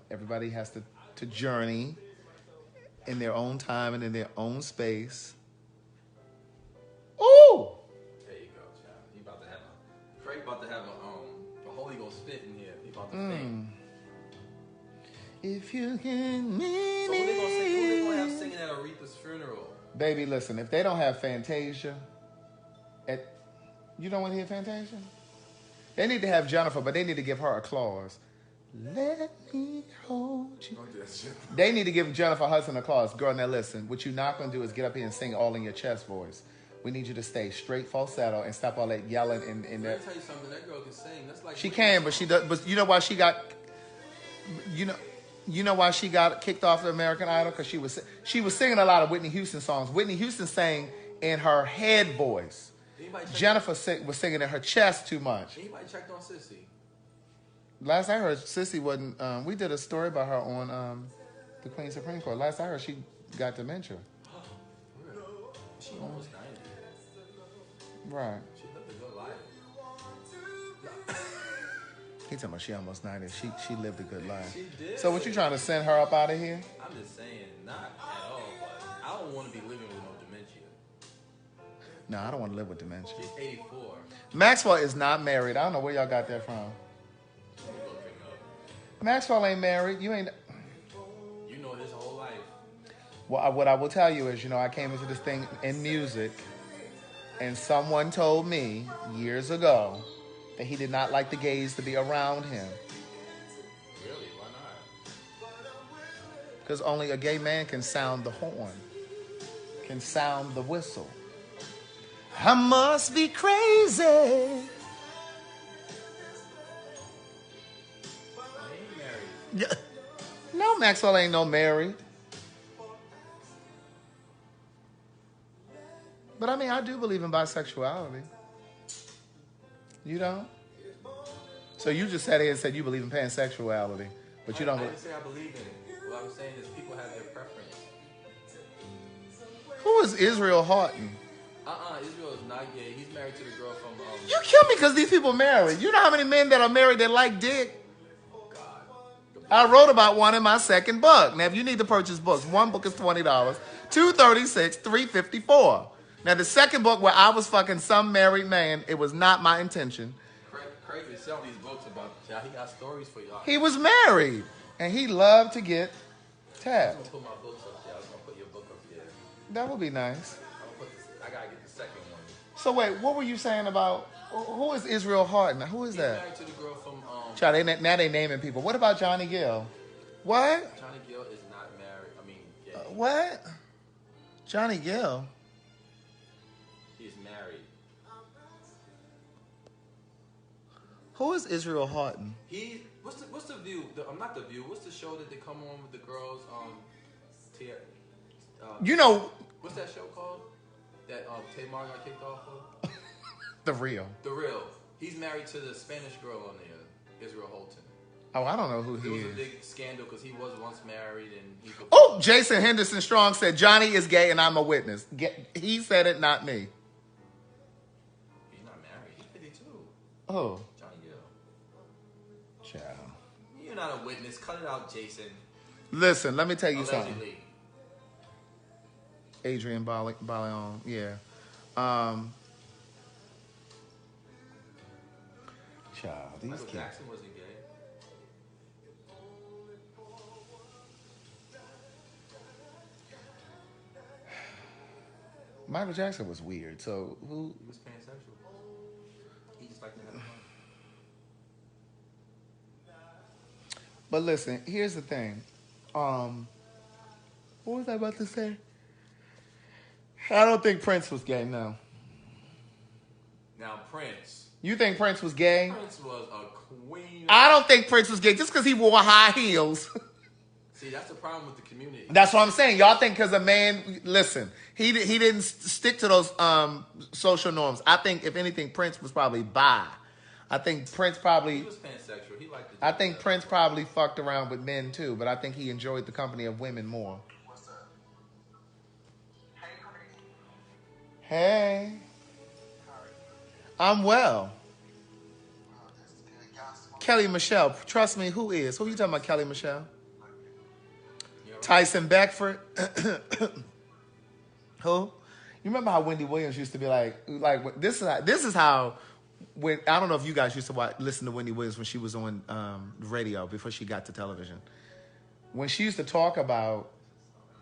Speaker 1: everybody has to journey in their own time and in their own space. Ooh!
Speaker 2: There you go, child. You about to have Craig about to have a Holy Ghost fit in here. He about to sing.
Speaker 1: If you can mean
Speaker 2: so who they gonna sing? Who they gonna have singing at Aretha's funeral?
Speaker 1: Baby, listen, if they don't have Fantasia, you don't want to hear Fantasia? They need to have Jennifer, but they need to give her a clause. Let me hold you. They need to give Jennifer Hudson a clause. Girl, now listen, what you're not going to do is get up here and sing all in your chest voice. We need you to stay straight falsetto and stop all that yelling in there.
Speaker 2: Let me tell you something. That girl can sing. That's like
Speaker 1: she can, but she does. But you know why she got? You know why she got kicked off of American Idol? Because she was singing a lot of Whitney Houston songs. Whitney Houston sang in her head voice. Jennifer was singing in her chest too much.
Speaker 2: Anybody checked on Sissy?
Speaker 1: Last I heard, Sissy wasn't. We did a story about her on the Queen Supreme Court. Last I heard, she got dementia.
Speaker 2: Really? She almost 90.
Speaker 1: Right.
Speaker 2: She lived a good life.
Speaker 1: He talking about she almost 90. She lived a good life.
Speaker 2: She did.
Speaker 1: So what you trying to send her up out of here?
Speaker 2: I'm just saying, not at all. But I don't want to be living with no dementia.
Speaker 1: No, I don't want to live with dementia.
Speaker 2: She's 84.
Speaker 1: Maxwell is not married. I don't know where y'all got that from. Maxwell ain't married. You ain't.
Speaker 2: You know his whole life.
Speaker 1: Well, what I will tell you is, I came into this thing in music, and someone told me years ago that he did not like the gays to be around him.
Speaker 2: Really? Why not?
Speaker 1: Because only a gay man can sound the horn, can sound the whistle. I must be crazy. Yeah. No, Maxwell ain't no married. But I mean, I do believe in bisexuality. You don't? So you just sat here and said you believe in pansexuality, but you don't.
Speaker 2: I didn't say I believe in it. What I'm saying is people have their preference.
Speaker 1: Who is Israel Houghton?
Speaker 2: Israel is not gay. He's married to the girl from...
Speaker 1: You kill me because these people married. You know how many men that are married that like dick? I wrote about one in my second book. Now, if you need to purchase books, one book is $20, $236, $354. Now, the second book where I was fucking some married man, it was not my intention.
Speaker 2: Craig is selling these books about y'all. He got stories for y'all.
Speaker 1: He was married, and he loved to get tapped.
Speaker 2: I'm going to put my books up there. I was going to put your book up there.
Speaker 1: That would be nice.
Speaker 2: I got to get the second one.
Speaker 1: So, wait, what were you saying about... Who is Israel Houghton? Who is that?
Speaker 2: He's married to the girl from...
Speaker 1: Child, now they naming people. What about Johnny Gill? What?
Speaker 2: Johnny Gill is not married. I mean, gay.
Speaker 1: What? Johnny Gill.
Speaker 2: He's married.
Speaker 1: Who is Israel Houghton?
Speaker 2: What's the View? Not the View. What's the show that they come on with the girls?
Speaker 1: You know,
Speaker 2: what's that show called? That Tamar got kicked off of?
Speaker 1: The Real.
Speaker 2: The Real. He's married to the Spanish girl on there, Israel Houghton.
Speaker 1: Oh, I don't know who he is.
Speaker 2: It was a big scandal because he was once married and he.
Speaker 1: Oh, Jason Henderson Strong said Johnny is gay and I'm a witness. He said it, not me.
Speaker 2: He's not married. He's 52.
Speaker 1: Oh.
Speaker 2: Johnny Gill.
Speaker 1: Child.
Speaker 2: You're not a witness. Cut it out, Jason.
Speaker 1: Listen, let me tell you
Speaker 2: Allegedly.
Speaker 1: something. Adrian Baleon, yeah. Child, these
Speaker 2: Michael
Speaker 1: kids.
Speaker 2: Jackson wasn't gay.
Speaker 1: Michael Jackson was weird, so who?
Speaker 2: He was pansexual. He just liked to have fun.
Speaker 1: But listen, here's the thing. What was I about to say? I don't think Prince was gay, no.
Speaker 2: Now, Prince.
Speaker 1: You think Prince was gay?
Speaker 2: Prince was a queen.
Speaker 1: I don't think Prince was gay just because he wore high heels.
Speaker 2: See, that's the problem with the community.
Speaker 1: That's what I'm saying. Y'all think because a man, listen, he didn't stick to those social norms. I think, if anything, Prince was probably bi. I think Prince probably...
Speaker 2: He was pansexual. He liked
Speaker 1: I think Prince probably fucked around with men too, but I think he enjoyed the company of women more.
Speaker 3: What's up? Hey,
Speaker 1: Hey,
Speaker 3: how are you?
Speaker 1: I'm well.
Speaker 3: This is good. Y'all smoke?
Speaker 1: Kelly Michelle, trust me, who is? Who you talking about, Kelly Michelle?
Speaker 2: You know,
Speaker 1: Tyson Beckford. Who? You remember how Wendy Williams used to be like this is how when I don't know if you guys used to listen to Wendy Williams when she was on radio before she got to television. When she used to talk about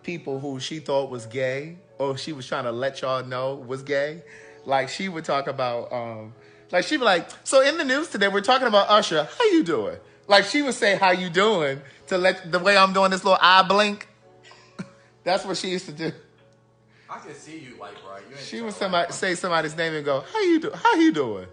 Speaker 1: people who she thought was gay or she was trying to let y'all know was gay, like she would talk about like she'd be like, so in the news today we're talking about Usher. How you doing? Like she would say, how you doing? To let the way I'm doing this little eye blink. That's what she used to do.
Speaker 2: I can see you like, right? You ain't
Speaker 1: She
Speaker 2: trying
Speaker 1: would
Speaker 2: to, like,
Speaker 1: say somebody's name and go, how you do? How you doing?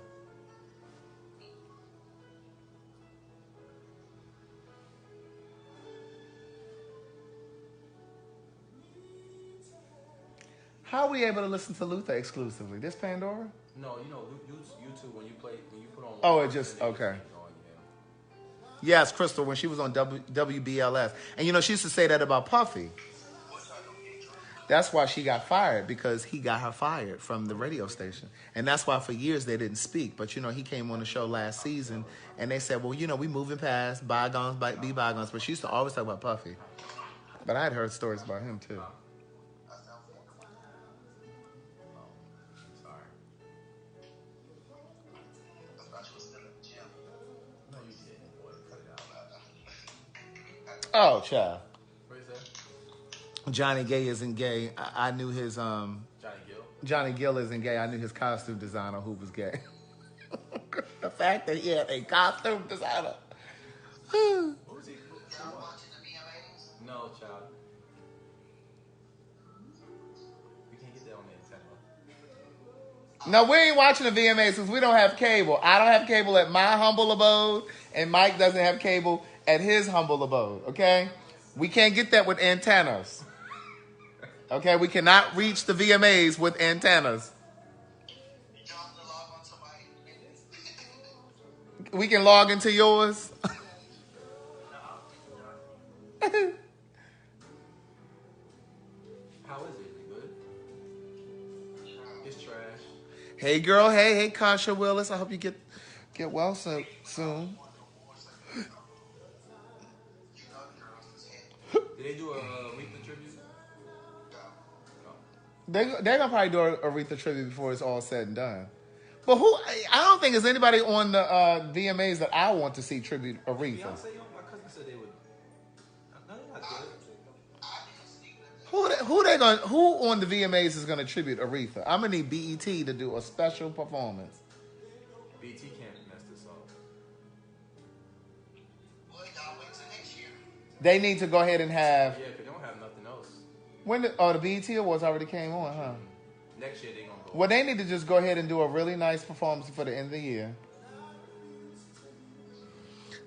Speaker 1: How are we able to listen to Luther exclusively? This Pandora?
Speaker 2: No, you know, YouTube when you put on.
Speaker 1: Oh, it just okay.
Speaker 2: Going,
Speaker 1: Yes, Crystal, when she was on WBLS. And you know, she used to say that about Puffy. That's why she got fired, because he got her fired from the radio station. And that's why for years they didn't speak. But, you know, he came on the show last season and they said, well, you know, we moving past bygones, be bygones. But she used to always talk about Puffy. But I had heard stories about him, too.
Speaker 2: Sorry. No, you didn't, boy. Cut it out.
Speaker 1: Oh, child.
Speaker 2: What is that?
Speaker 1: Johnny Gay isn't gay. I knew his...
Speaker 2: Johnny Gill?
Speaker 1: Johnny Gill isn't gay. I knew his costume designer who was gay. The fact that he had a costume designer.
Speaker 2: Who was he?
Speaker 3: Y'all watching the VMAs?
Speaker 2: No, child. You can't get that on the antenna.
Speaker 1: No, we ain't watching the VMAs because we don't have cable. I don't have cable at my humble abode, and Mike doesn't have cable at his humble abode, okay? We can't get that with antennas. Okay, we cannot reach the VMAs with antennas.
Speaker 3: Y'all gonna log on to my
Speaker 1: We can log into yours.
Speaker 2: How is it? Good? It's trash.
Speaker 1: Hey, girl. Hey, Kasha Willis. I hope you get well soon.
Speaker 2: Did they do a Aretha tribute?
Speaker 1: They're gonna probably do a Aretha tribute before it's all said and done. But I don't think there's anybody on the VMAs that I want to see tribute Aretha.
Speaker 2: Beyonce, my cousin said they would. No, they're not good.
Speaker 1: Who on the VMAs is gonna tribute Aretha? I'm gonna need BET to do a special performance.
Speaker 2: BT can't mess this up.
Speaker 3: Well, y'all wait till next year.
Speaker 1: They need to go ahead and have.
Speaker 2: Yeah, because they don't have nothing else.
Speaker 1: The BET Awards already came on, huh?
Speaker 2: Next year they gonna go.
Speaker 1: Well, they need to just go ahead and do a really nice performance for the end of the year.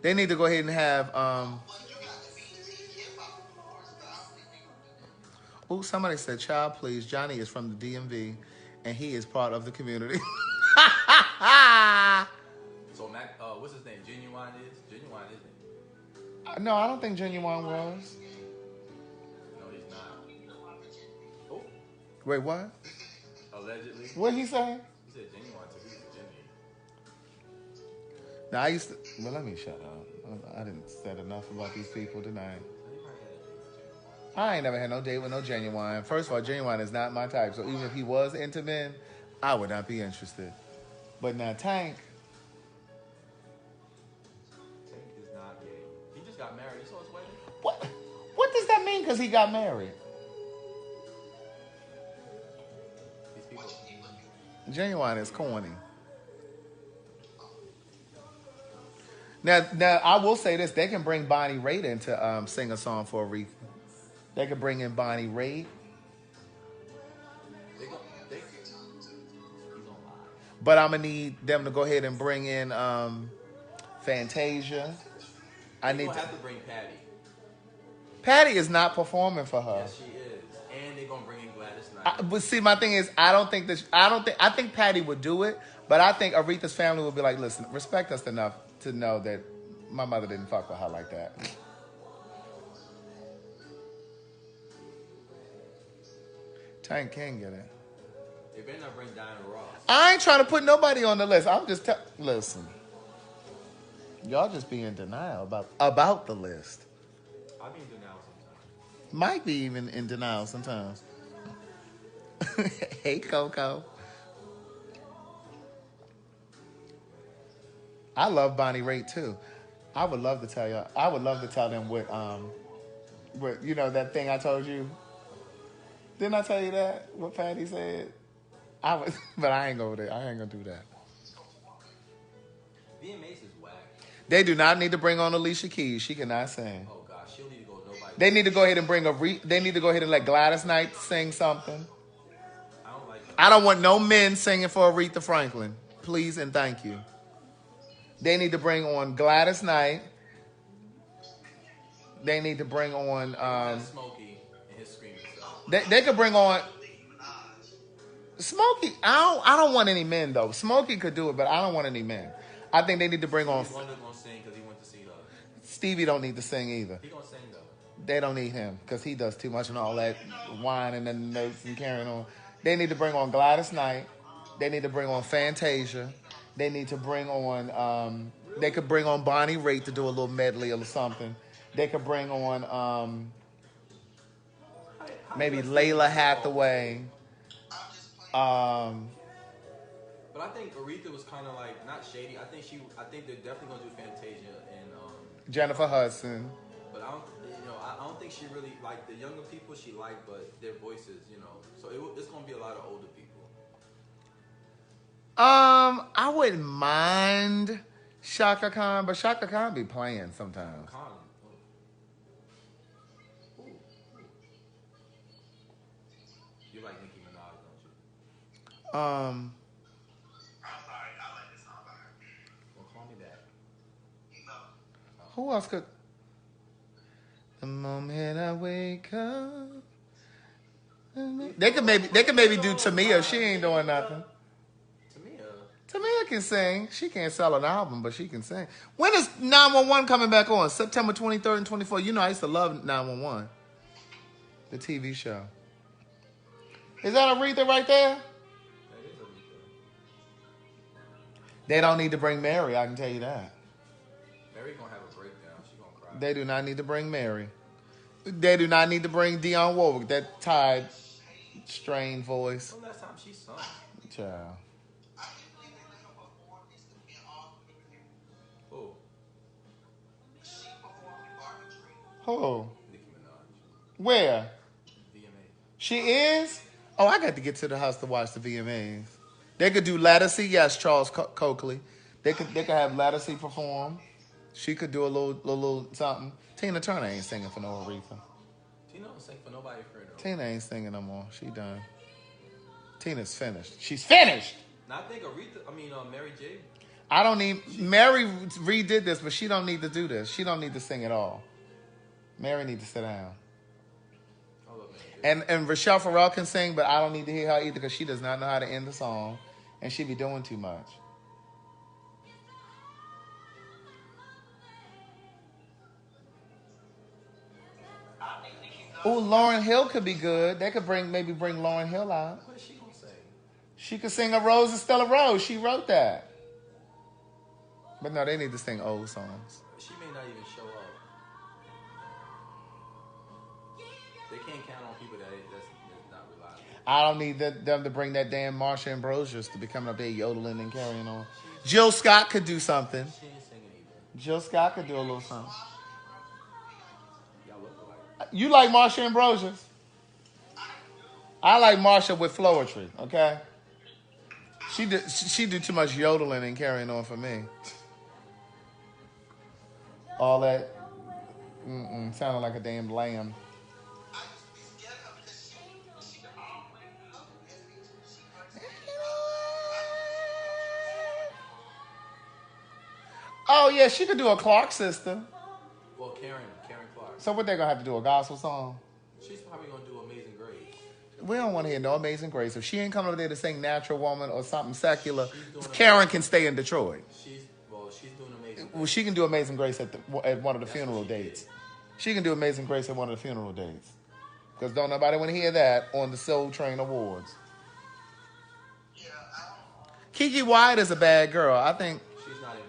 Speaker 1: They need to go ahead and have.
Speaker 3: Well, you got the BET Hip Hop Awards, but I don't think they're gonna do that.
Speaker 1: Oh, somebody said, "Child, please." Johnny is from the DMV, and he is part of the community.
Speaker 2: So Mac, what's his name? Genuine isn't it?
Speaker 1: No, I don't think Genuine was.
Speaker 2: No, he's not. Oh,
Speaker 1: Wait, what?
Speaker 2: allegedly.
Speaker 1: What he say?
Speaker 2: He said Genuine to me. Genuine.
Speaker 1: Now I used to. Well, let me shut up. I didn't said enough about these people tonight. I ain't never had no date with no Genuine. First of all, Genuine is not my type. So even if he was into men, I would not be interested. But now Tank.
Speaker 2: Tank is not gay. He just got married. You saw his wedding?
Speaker 1: What? What does that mean? Because he got married.
Speaker 2: These people.
Speaker 1: Genuine is corny. Now, I will say this: they can bring Bonnie Raitt in to sing a song for Aretha. They could bring in Bonnie Raitt.
Speaker 2: He's gonna lie.
Speaker 1: But I'm gonna need them to go ahead and bring in Fantasia. I need
Speaker 2: Have to bring Patty.
Speaker 1: Patty is not performing for her.
Speaker 2: Yes, she is. And they're gonna bring in Gladys Knight.
Speaker 1: But see, my thing is, I think Patty would do it, but I think Aretha's family would be like, listen, respect us enough to know that my mother didn't fuck with her like that. Tank can get it.
Speaker 2: They better not bring Diana Ross.
Speaker 1: I ain't trying to put nobody on the list. I'm just listen. Y'all just be in denial about the list.
Speaker 2: I'll be in denial sometimes.
Speaker 1: Might be even in denial sometimes. Hey, Coco. I love Bonnie Raitt too. I would love to tell y'all. I would love to tell them what you know that thing I told you. Didn't I tell you that? What Patty said? I would, but I ain't gonna do that.
Speaker 2: VMAs is whack.
Speaker 1: They do not need to bring on Alicia Keys. She cannot sing.
Speaker 2: Oh gosh, she'll need to go with nobody.
Speaker 1: They need to go ahead and they need to go ahead and let Gladys Knight sing something.
Speaker 2: I don't like that.
Speaker 1: I don't want no men singing for Aretha Franklin. Please and thank you. They need to bring on Gladys Knight. They need to bring on
Speaker 2: Smokey and his screaming stuff.
Speaker 1: they could bring on Smokey. I don't want any men though. Smokey could do it, but I don't want any men. I think they need to bring on
Speaker 2: He's gonna sing because he went to see her.
Speaker 1: Stevie. Don't need to sing either.
Speaker 2: He gonna sing though.
Speaker 1: They don't need him because he does too much and all that whining and notes and carrying on. They need to bring on Gladys Knight. They need to bring on Fantasia. They need to bring on. They could bring on Bonnie Raitt to do a little medley or something. They could bring on maybe Layla Hathaway.
Speaker 2: But I think Aretha was kind of like not shady. I think they're definitely gonna do Fantasia and
Speaker 1: Jennifer Hudson.
Speaker 2: But I don't think she really like the younger people. She liked, but their voices, So it's gonna be a lot of older people.
Speaker 1: I wouldn't mind Shaka Khan, but Shaka Khan be playing sometimes.
Speaker 2: You like Nicki Minaj, don't you?
Speaker 3: I'm sorry, I like this song by her.
Speaker 2: Well, call me back.
Speaker 1: Who else could? The moment I wake up, they could maybe do Tamia. She ain't doing nothing. Tamia can sing. She can't sell an album, but she can sing. When is 911 coming back on? September 23rd and 24th. I used to love 911, the TV show. Is that Aretha right there?
Speaker 2: That is Aretha.
Speaker 1: They don't need to bring Mary. I can tell you that.
Speaker 2: Mary gonna have a breakdown. She gonna cry.
Speaker 1: They do not need to bring Mary. They do not need to bring Dionne Warwick. That tired, strained voice.
Speaker 2: When last time she sung?
Speaker 1: Child. Who?
Speaker 2: Nicki Minaj.
Speaker 1: Where?
Speaker 2: VMA.
Speaker 1: She is? Oh, I got to get to the house to watch the VMAs. They could do Latticy. Yes, Charles Coakley. They could have Latticy perform. She could do a little something. Tina Turner ain't singing for no Aretha.
Speaker 2: Tina don't sing for nobody for no.
Speaker 1: Tina ain't singing no more. She done. Tina's finished. She's finished.
Speaker 2: Now I think Mary J.
Speaker 1: I don't need. Mary redid this, but she don't need to do this. She don't need to sing at all. Mary need to sit down.
Speaker 2: I love Mary J.
Speaker 1: And Rochelle Farrell can sing, but I don't need to hear her either because she does not know how to end the song, and she be doing too much. Ooh, Lauryn Hill could be good. They could maybe bring Lauryn Hill out.
Speaker 2: What is she gonna say?
Speaker 1: She could sing A Rose is Still a Rose. She wrote that. But no, they need to sing old songs.
Speaker 2: She may not even show up. They can't count on people that's not reliable.
Speaker 1: I don't need them to bring that damn Marsha Ambrosius to be coming up there yodeling and carrying on. Jill Scott could do something.
Speaker 2: She ain't singing either.
Speaker 1: Jill Scott could do a little something.
Speaker 2: Y'all look alike.
Speaker 1: You like Marsha Ambrosius? I like Marsha with Floetry, okay? She do too much yodeling and carrying on for me. All that sounded like a damn lamb. Oh yeah, she could do a Clark sister.
Speaker 2: Well, Karen Clark.
Speaker 1: So what they gonna have to do, a gospel song?
Speaker 2: She's probably gonna do Amazing Grace.
Speaker 1: We don't want to hear no Amazing Grace. If she ain't coming over there to sing Natural Woman or something secular, Karen can stay in Detroit.
Speaker 2: She's doing Amazing Grace.
Speaker 1: Well, she can do Amazing Grace at one of the funeral dates. She can do Amazing Grace at one of the funeral dates. Because don't nobody want to hear that on the Soul Train Awards. Kiki Wyatt is a bad girl. I think.
Speaker 2: She's not invited.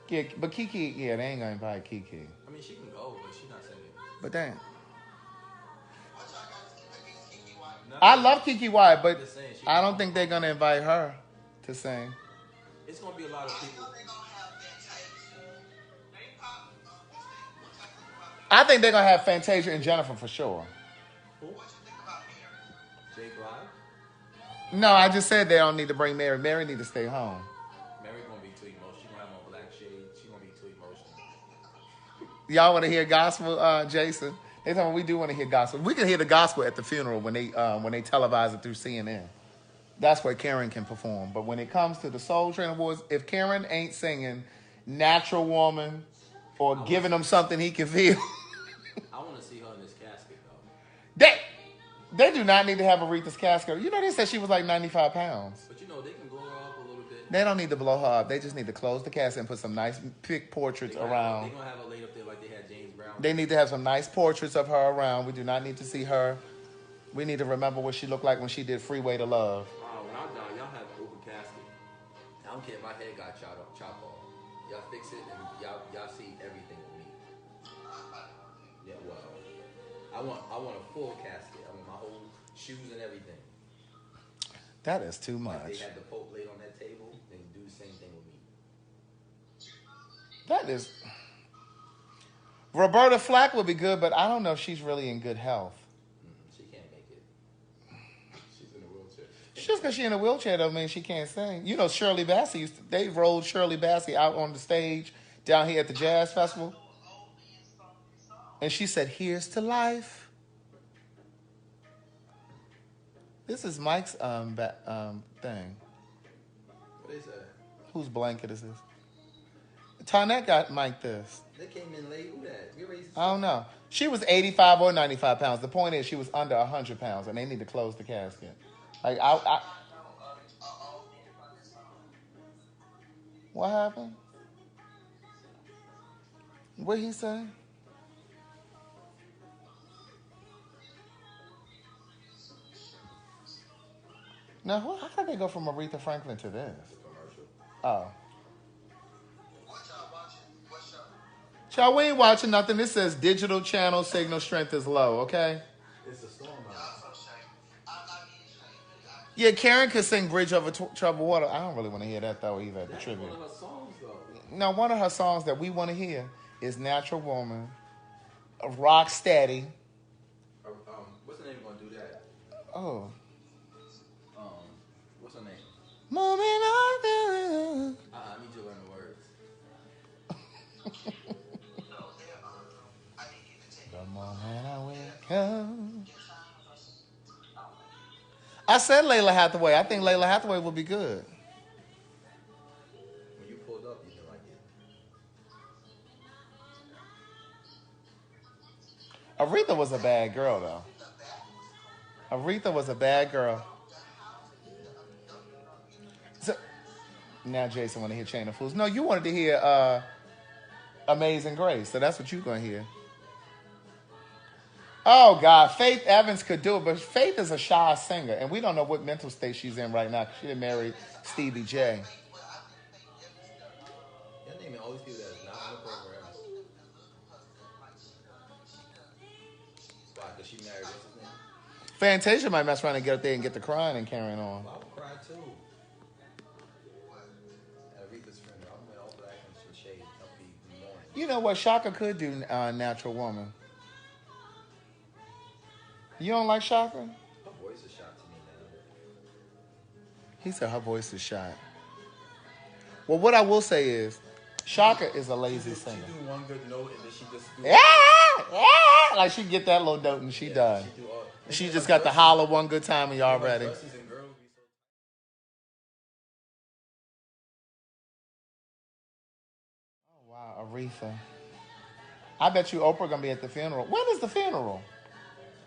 Speaker 1: Yeah, but Kiki, they ain't gonna invite Kiki.
Speaker 2: I mean, she can go, but she's not singing.
Speaker 1: But damn.
Speaker 2: No,
Speaker 1: I love Kiki Wyatt, but
Speaker 2: just saying,
Speaker 1: I don't think they're gonna invite her to sing.
Speaker 2: It's gonna be a lot of people.
Speaker 1: I think they're gonna have Fantasia and Jennifer for sure.
Speaker 2: Who? Jake Live?
Speaker 1: No, I just said they don't need to bring Mary. Mary need to stay home.
Speaker 2: Mary gonna be too emotional. She gonna have on black shades. She gonna be too emotional.
Speaker 1: Y'all want to hear gospel, Jason? They tell me we do want to hear gospel. We can hear the gospel at the funeral when they televise it through CNN. That's where Karen can perform. But when it comes to the Soul Train Awards, if Karen ain't singing Natural Woman or giving him something he can feel,
Speaker 2: I want to see her in this casket though.
Speaker 1: they do not need to have Aretha's casket. You know, they said she was like 95 pounds.
Speaker 2: But you know, they can blow her up a little bit.
Speaker 1: They don't need to blow her up. They just need to close the casket and put some nice pick portraits around.
Speaker 2: They're gonna have her laid up there like they had James Brown.
Speaker 1: They need to have some nice portraits of her around. We do not need to see her. We need to remember what she looked like when she did Freeway to Love.
Speaker 2: When I die, y'all have an open casket. I don't care if my head got chopped off. Y'all fix it and y'all see everything with me. Yeah, well, I want a full casket. I want my whole shoes and everything.
Speaker 1: That is too
Speaker 2: If
Speaker 1: much.
Speaker 2: they had the Pope laid on that table, then do the same thing with me.
Speaker 1: That is. Roberta Flack would be good, but I don't know if she's really in good health.
Speaker 2: She can't make it. She's in a wheelchair.
Speaker 1: Just because she's in a wheelchair doesn't mean she can't sing. You know, Shirley Bassey, they rolled Shirley Bassey out on the stage down here at the Jazz Festival. And she said, "Here's to life." This is Mike's thing.
Speaker 2: What is that?
Speaker 1: Whose blanket is this? Tonette got Mike this.
Speaker 2: They came in late. Who that?
Speaker 1: I don't know. She was 85 or 95 pounds. The point is she was under 100 pounds, and they need to close the casket. Like, what happened? What he say? Now, how did they go from Aretha Franklin to this? Oh. Child, we ain't watching nothing. This says digital channel signal strength is low, okay?
Speaker 2: It's a storm out.
Speaker 1: Yeah, Karen could sing Bridge Over Troubled Water. I don't really want to hear that, though, either at the tribute.
Speaker 2: One of her songs, though.
Speaker 1: No, one of her songs that we want to hear is Natural Woman, Rock Steady.
Speaker 2: What's her name gonna do that?
Speaker 1: Oh.
Speaker 2: What's her name?
Speaker 1: Moving on.
Speaker 2: I need you to learn the words.
Speaker 1: I said Layla Hathaway. I think Layla Hathaway will be good.
Speaker 2: When you pulled up, you didn't like it.
Speaker 1: Aretha was a bad girl, though. Aretha was a bad girl. So, now Jason want to hear Chain of Fools. No, you wanted to hear Amazing Grace, so that's what you're going to hear. Oh, God, Faith Evans could do it, but Faith is a shy singer, and we don't know what mental state she's in right now because she didn't marry Stevie J.
Speaker 2: Your name always people that is not in the program. Why? Because she married what's his name?
Speaker 1: Fantasia might mess around and get up there and get to crying and carrying on.
Speaker 2: Well, I would cry too. Aretha's friend, I'm going all black and some shade. I'll be mourning.
Speaker 1: You know what? Shaka could do Natural Woman. You don't like Shaka?
Speaker 2: Her voice is shot to me now.
Speaker 1: He said her voice is shot. Well, what I will say is, Shaka is a lazy singer.
Speaker 2: She do one good note and then she just do...
Speaker 1: Like she get that little note and she done.
Speaker 2: She, do all,
Speaker 1: She just got to holler one good time and y'all ready.
Speaker 2: Dresses and girls be so...
Speaker 1: Oh, wow, Aretha. I bet you Oprah gonna be at the funeral. When is the funeral?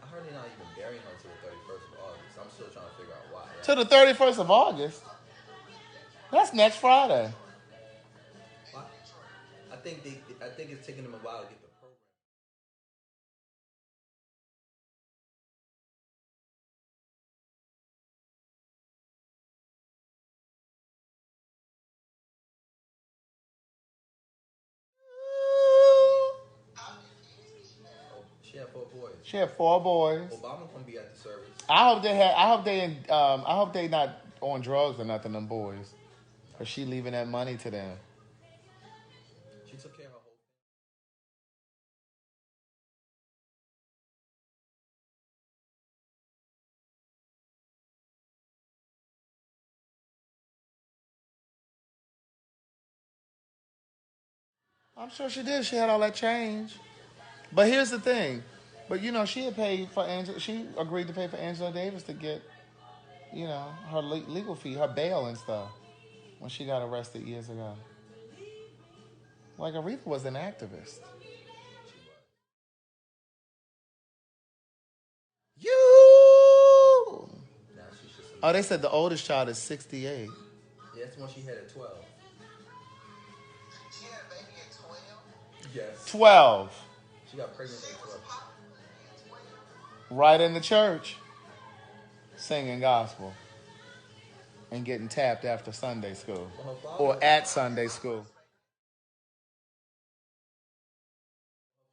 Speaker 2: I heard they're not even burying her until the 31st of August. I'm still trying to figure out why.
Speaker 1: To the 31st of August. That's next Friday.
Speaker 2: Why? I think it's taking them a while to get the program. Oh, she had 4 boys.
Speaker 1: She had 4 boys.
Speaker 2: Obama gonna be at the service.
Speaker 1: I hope they not on drugs or nothing, them boys. Cause she leaving that money to them.
Speaker 2: She took care of her whole
Speaker 1: I'm sure she did. She had all that change. But here's the thing. But you know, she had paid for Angela. She agreed to pay for Angela Davis to get, you know, her legal fee, her bail and stuff, when she got arrested years ago. Like Aretha was an activist. You.
Speaker 2: Now she's just
Speaker 1: Oh, they said the oldest child is 68.
Speaker 2: yeah, that's the one she had at 12.
Speaker 3: She had a baby at 12.
Speaker 2: Yes.
Speaker 1: 12.
Speaker 2: She got pregnant at 12.
Speaker 1: Right in the church. Singing gospel. And getting tapped after Sunday school.
Speaker 2: Well, her father,
Speaker 1: Or at Sunday school.
Speaker 2: her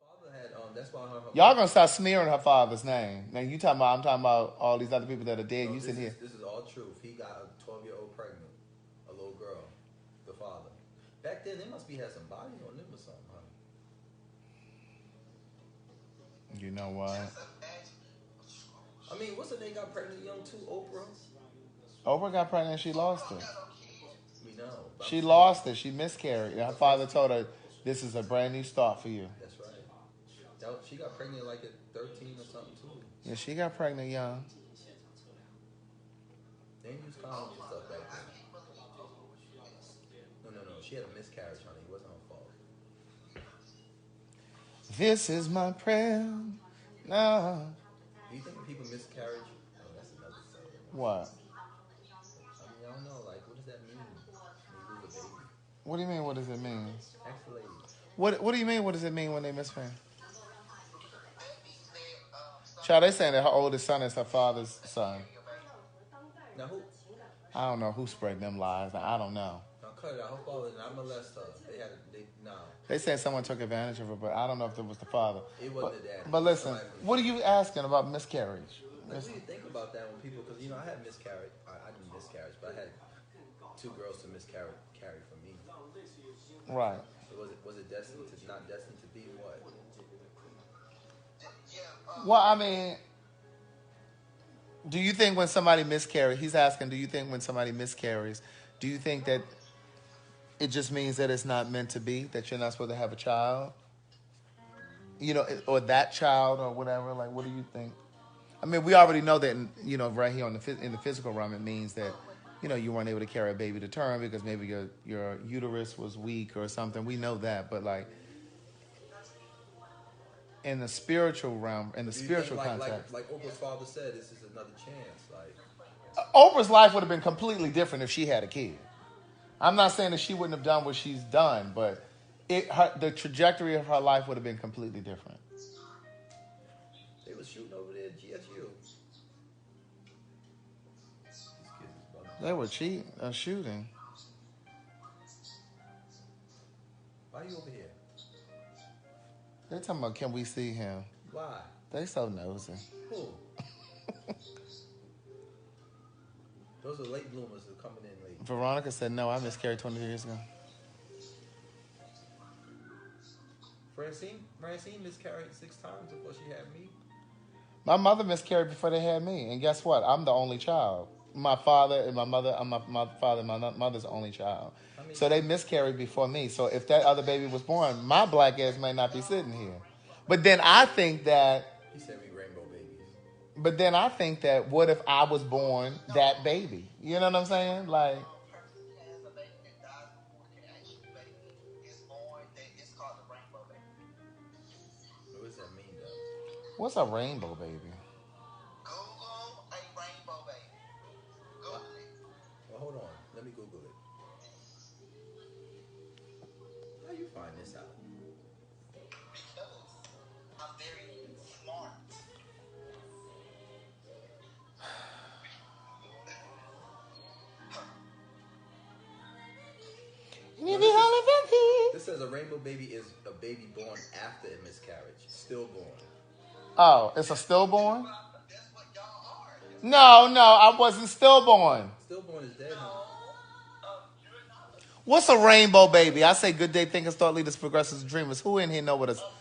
Speaker 2: father had that's why her
Speaker 1: Y'all gonna start smearing her father's name. Now I'm talking about all these other people that are dead.
Speaker 2: No,
Speaker 1: You sit here.
Speaker 2: This is all truth. He got a 12-year-old pregnant, a little girl, the father. Back then, they must be had some bodies on them or something, huh?
Speaker 1: You know what?
Speaker 2: I mean, what's the name got pregnant young too? Oprah?
Speaker 1: Oprah got pregnant and she lost it.
Speaker 2: We know.
Speaker 1: She lost it. She miscarried. And her father told her, this is a brand new start for you.
Speaker 2: That's right. She got pregnant like at 13 or something too.
Speaker 1: Yeah, she got pregnant young.
Speaker 2: They didn't use condoms and stuff back then. No. She had a miscarriage, honey. It wasn't her fault.
Speaker 1: This is my prayer. No.
Speaker 2: Do you think when people miscarriage? Oh, that's another thing.
Speaker 1: What?
Speaker 2: I mean, I don't know. Like, what does that mean? When you lose a baby?
Speaker 1: What do you mean? What does it mean?
Speaker 2: Ask the lady.
Speaker 1: What do you mean? What does it mean when they miscarry? Child, they saying that her oldest son is her father's son.
Speaker 2: Now who?
Speaker 1: I don't know who spread them lies. I don't know.
Speaker 2: Now cut it out. Her father did not molest her.
Speaker 1: They said someone took advantage of her, but I don't know if it was the father.
Speaker 2: It wasn't the daddy.
Speaker 1: But listen, what are you asking about miscarriage?
Speaker 2: Like, what do you think about that when people? Because I had miscarriage. I didn't miscarriage, but I had 2 girls to miscarry for me.
Speaker 1: Right.
Speaker 2: So was it destined to not destined to be what?
Speaker 1: Well, I mean, do you think when somebody miscarries, he's asking, do you think when somebody miscarries, do you think that it just means that it's not meant to be, that you're not supposed to have a child? you know, or that child or whatever? Like, what do you think? I mean, we already know that, you know, right here in the physical realm, it means that, you know, you weren't able to carry a baby to term because maybe your uterus was weak or something. We know that, but like in the spiritual realm, in the spiritual context,
Speaker 2: like Oprah's father said, this is another chance. Like
Speaker 1: Oprah's life would have been completely different if she had a kid. I'm not saying that she wouldn't have done what she's done, but the trajectory of her life would have been completely different.
Speaker 2: they was shooting over there at GSU.
Speaker 1: They were shooting.
Speaker 2: Why are you over here?
Speaker 1: They're talking about, can we see him?
Speaker 2: Why?
Speaker 1: They so nosy.
Speaker 2: Who? Those are late bloomers that are coming in late.
Speaker 1: Veronica said, no, I miscarried 20 years ago.
Speaker 2: Francine miscarried 6 times before she had me.
Speaker 1: My mother miscarried before they had me. And guess what? I'm the only child. My father and my mother, my father and my mother's only child. So they miscarried before me. So if that other baby was born, my black ass may not be sitting here. But then I think that...
Speaker 2: He said we rainbow babies.
Speaker 1: But then I think that what if I was born that baby? You know what I'm saying? Like...
Speaker 2: What does that mean, though?
Speaker 1: What's a rainbow baby?
Speaker 3: Google a rainbow baby. Google it.
Speaker 2: Well, hold on. Let me Google it. How you find this out?
Speaker 3: Because I'm very smart.
Speaker 2: This says a rainbow baby is a baby born after a miscarriage, stillborn.
Speaker 1: Oh, it's a stillborn?
Speaker 3: That's what y'all are.
Speaker 1: No, I wasn't stillborn.
Speaker 2: Stillborn is dead, huh?
Speaker 1: What's a rainbow baby? I say good day thinkers, thought leaders, progressives, dreamers. Who in here know what a...
Speaker 3: Stillborn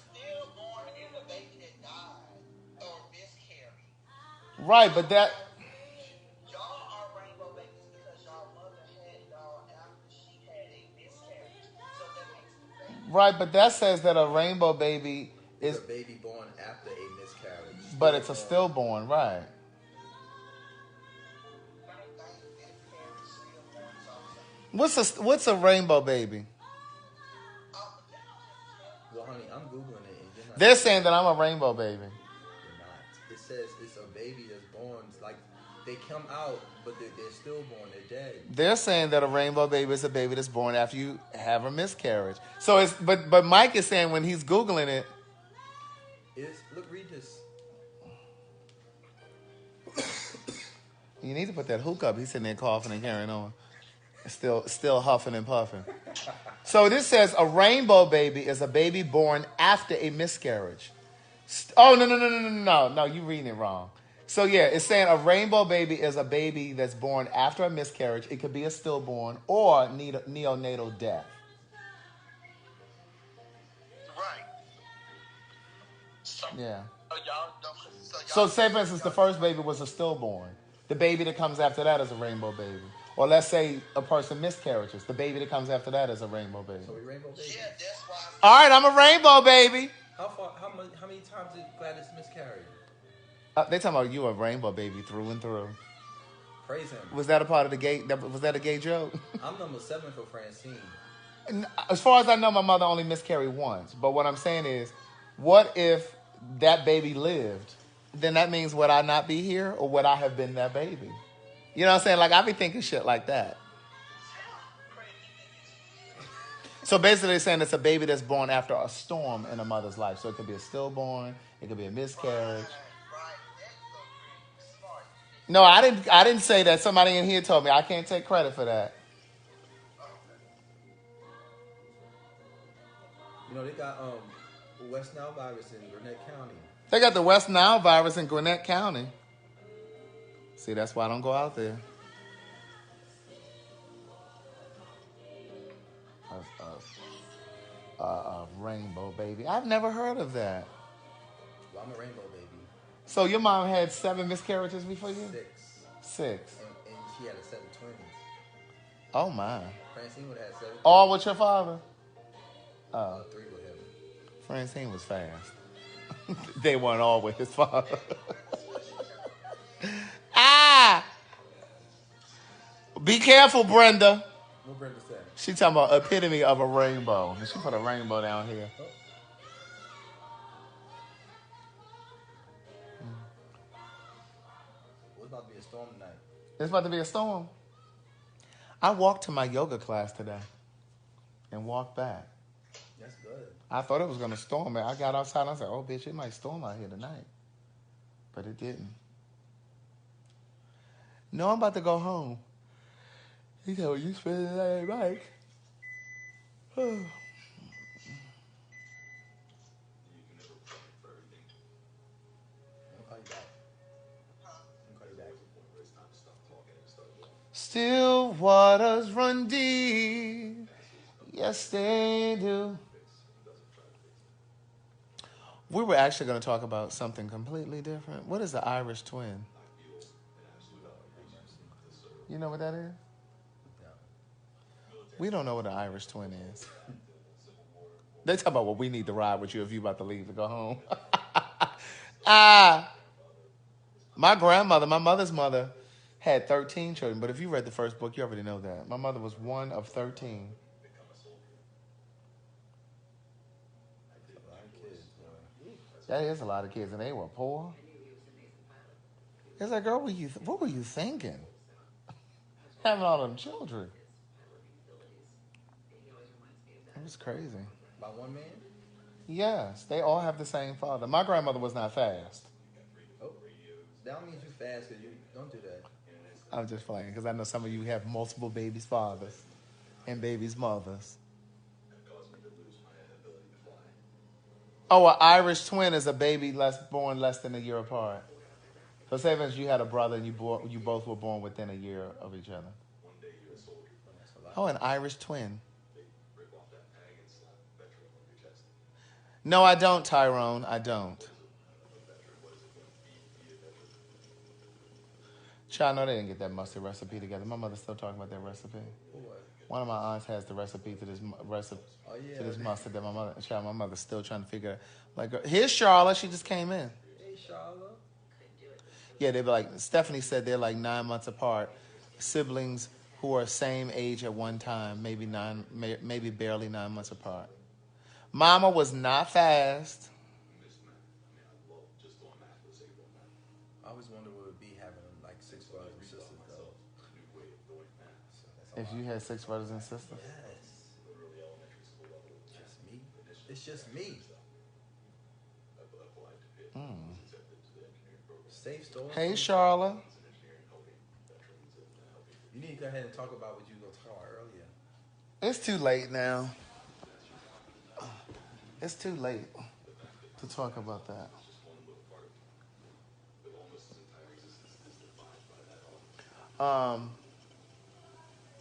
Speaker 3: is a baby that died or miscarried.
Speaker 1: Right, but that...
Speaker 3: Y'all are rainbow babies because y'all mother had y'all after she had a miscarriage. So that makes the baby.
Speaker 1: Right, but that says that a rainbow baby
Speaker 2: It's
Speaker 1: is...
Speaker 2: a baby born after a miscarriage.
Speaker 1: But it's a stillborn, right. What's a rainbow baby?
Speaker 2: Well, honey, I'm Googling it. And you're not.
Speaker 1: They're saying that I'm a rainbow baby.
Speaker 2: You're not. It says it's a baby that's born. Like, they come out, but they're stillborn. They're dead.
Speaker 1: They're saying that a rainbow baby is a baby that's born after you have a miscarriage. So it's... But Mike is saying when he's Googling it...
Speaker 2: Read this.
Speaker 1: You need to put that hook up. He's sitting there coughing and carrying on. Still huffing and puffing. So this says a rainbow baby is a baby born after a miscarriage. Oh, no, you're reading it wrong. So yeah, it's saying a rainbow baby is a baby that's born after a miscarriage. It could be a stillborn or neonatal death.
Speaker 3: Right.
Speaker 1: Yeah.
Speaker 3: Y'all don't.
Speaker 1: So say for instance the first baby was a stillborn. The baby that comes after that is a rainbow baby. Or let's say a person miscarriages. The baby that comes after that is a rainbow baby.
Speaker 2: So we rainbow baby.
Speaker 3: Yeah, that's why.
Speaker 1: All right, I'm a rainbow baby.
Speaker 2: How many times did Gladys miscarry?
Speaker 1: They talking about you a rainbow baby through and through.
Speaker 2: Praise him.
Speaker 1: Was that a part of the gay? Was that a gay joke?
Speaker 2: I'm number 7 for Francine.
Speaker 1: As far as I know, my mother only miscarried once. But what I'm saying is, what if that baby lived? Then that means would I not be here, or would I have been that baby? You know what I'm saying? Like I be thinking shit like that. So basically, they're saying it's a baby that's born after a storm in a mother's life. So it could be a stillborn, it could be a miscarriage. No, I didn't say that. Somebody in here told me. I can't take credit for that.
Speaker 2: You know, they got West Nile virus in Gwinnett County.
Speaker 1: They got the West Nile virus in Gwinnett County. See, that's why I don't go out there. A rainbow baby. I've never heard of that.
Speaker 2: Well, I'm a rainbow baby.
Speaker 1: So your mom had 7 miscarriages before you? 6.
Speaker 2: And she had 7 twins.
Speaker 1: Oh, my.
Speaker 2: Francine would have had 7.
Speaker 1: All with your father? Oh.
Speaker 2: 3 with him.
Speaker 1: Francine was fast. They weren't all with his father. Ah! Be careful, Brenda.
Speaker 2: What Brenda said?
Speaker 1: She talking about epitome of a rainbow. And she put a rainbow down here.
Speaker 2: What's about to be a storm tonight?
Speaker 1: It's about to be a storm. I walked to my yoga class today and walked back.
Speaker 2: That's good.
Speaker 1: I thought it was going to storm. I got outside and I said, oh, bitch, it might storm out here tonight. But it didn't. No, I'm about to go home. He said, well, you spend the night, Mike.
Speaker 2: I'll call you back. I'll call you back.
Speaker 1: Still waters run deep. Yes, they do. We were actually going to talk about something completely different. What is the Irish twin? You know what that is? We don't know what an Irish twin is. They talk about what we need to ride with you if you about to leave to go home. My grandmother, my mother's mother, had 13 children. But if you read the first book, you already know that. My mother was one of 13. That is a lot of kids, and they were poor. It's like, girl, what were you thinking? Having all them children. It was crazy.
Speaker 2: By one man?
Speaker 1: Yes, they all have the same father. My grandmother was not fast.
Speaker 2: Oh, that don't mean you fast because you don't do that.
Speaker 1: I'm just playing because I know some of you have multiple babies' fathers and babies' mothers. Oh, an Irish twin is a baby born less than a year apart. So say, for instance, you had a brother and you both were born within a year of each other. Oh, an Irish twin. No, I don't, Tyrone. I don't. Child, no, they didn't get that mustard recipe together. My mother's still talking about that recipe. One of my aunts has the recipe to this mustard that my mother's still trying to figure out. Like, here's Charlotte. She just came in.
Speaker 2: Hey, Charlotte.
Speaker 1: Yeah, they be like, Stephanie said they're like 9 months apart. Siblings who are same age at one time, maybe barely 9 months apart. Mama was not fast.
Speaker 2: I always wonder what it would be having like 6 brothers and sisters, though.
Speaker 1: If you had 6 brothers and sisters?
Speaker 2: Yes. Just me. It's just me. Safe story.
Speaker 1: Hey, Charlotte.
Speaker 2: You need to go ahead and talk about what you were talking about earlier.
Speaker 1: It's too late now. It's too late to talk about that.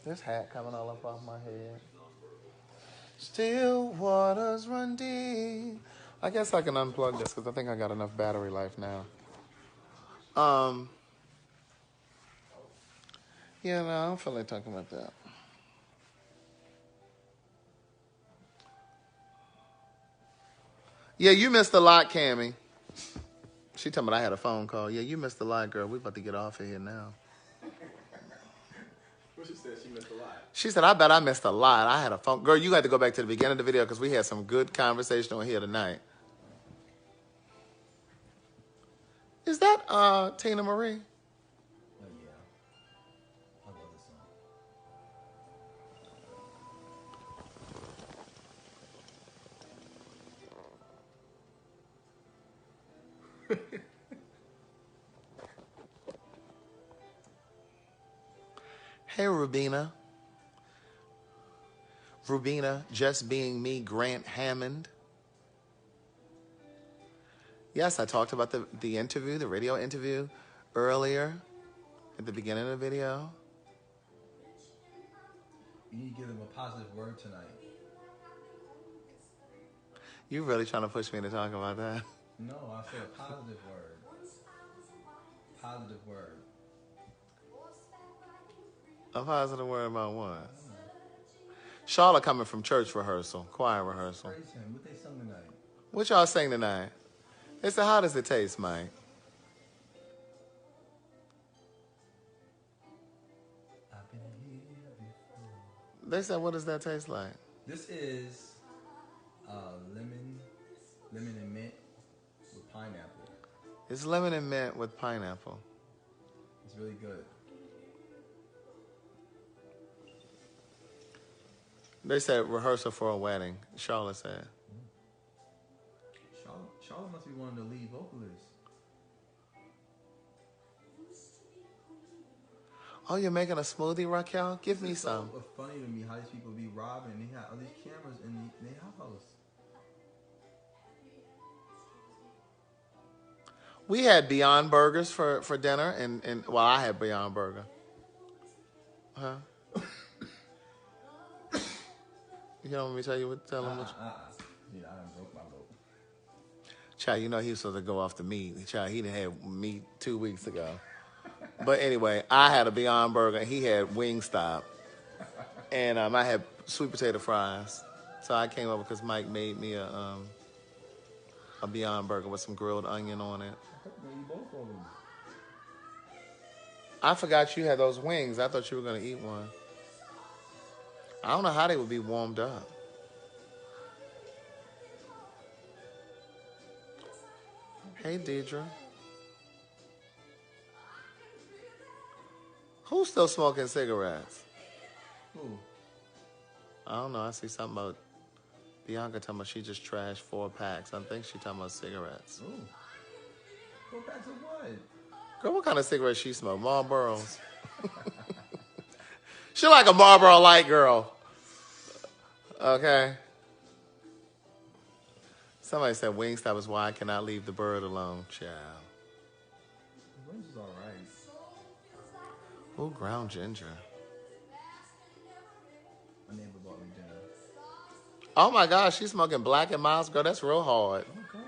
Speaker 1: This hat coming all up off my head. Still waters run deep. I guess I can unplug this because I think I got enough battery life now. Yeah, no, I don't feel like talking about that. Yeah, you missed a lot, Cammie. She told me I had a phone call. Yeah, you missed a lot, girl. We about to get off of here now.
Speaker 2: What she said? She missed a lot.
Speaker 1: She said, I bet I missed a lot. I had a phone. Girl, you got to go back to the beginning of the video because we had some good conversation on here tonight. Is that Tina Marie?
Speaker 2: Oh, yeah. I love this song.
Speaker 1: Hey, Rubina. Rubina, just being me, Grant Hammond. Yes, I talked about the interview, the radio interview, earlier at the beginning of the video.
Speaker 2: You need to give them a positive word tonight.
Speaker 1: You really trying to push me to talk about that?
Speaker 2: No, I said a positive word. Positive word.
Speaker 1: A positive word about what? Charlotte coming from church rehearsal, choir rehearsal.
Speaker 2: Praise him. What they sung tonight?
Speaker 1: What y'all sing tonight? They said, how does it taste, Mike?
Speaker 2: I've been here before.
Speaker 1: They said, what does that taste like?
Speaker 2: This is lemon and mint with pineapple.
Speaker 1: It's lemon and mint with pineapple.
Speaker 2: It's really good.
Speaker 1: They said rehearsal for a wedding. Charlotte said.
Speaker 2: Charlotte must be one of the lead vocalists.
Speaker 1: Oh, you're making a smoothie, Raquel? Give me some.
Speaker 2: So funny to me how these people be robbing. They have all these cameras in their house.
Speaker 1: We had Beyond Burgers for dinner, and well, I had Beyond Burger. Huh? You don't want me to tell you what? Tell him what?
Speaker 2: Yeah, I done broke my boat.
Speaker 1: Child, you know he was supposed to go off the meat. Child, he done had meat 2 weeks ago. But anyway, I had a Beyond Burger. He had Wingstop, and I had sweet potato fries. So I came up because Mike made me a Beyond Burger with some grilled onion on it. I forgot you had those wings. I thought you were gonna eat one. I don't know how they would be warmed up. Hey, Deidre. Who's still smoking cigarettes?
Speaker 2: Who?
Speaker 1: I don't know. I see something about Bianca talking about she just trashed 4 packs. I think she talking about cigarettes.
Speaker 2: Ooh. 4 packs of what?
Speaker 1: Girl, what kind of cigarettes she smoke? Marlboros. She like a Marlboro Light girl. Okay. Somebody said Wingstop is why I cannot leave the bird alone. Child.
Speaker 2: Wings is all right.
Speaker 1: Ooh, ground ginger.
Speaker 2: My neighbor bought me dinner.
Speaker 1: Oh my gosh, she's smoking Black and Miles. Girl, that's real hard.
Speaker 2: Oh, God.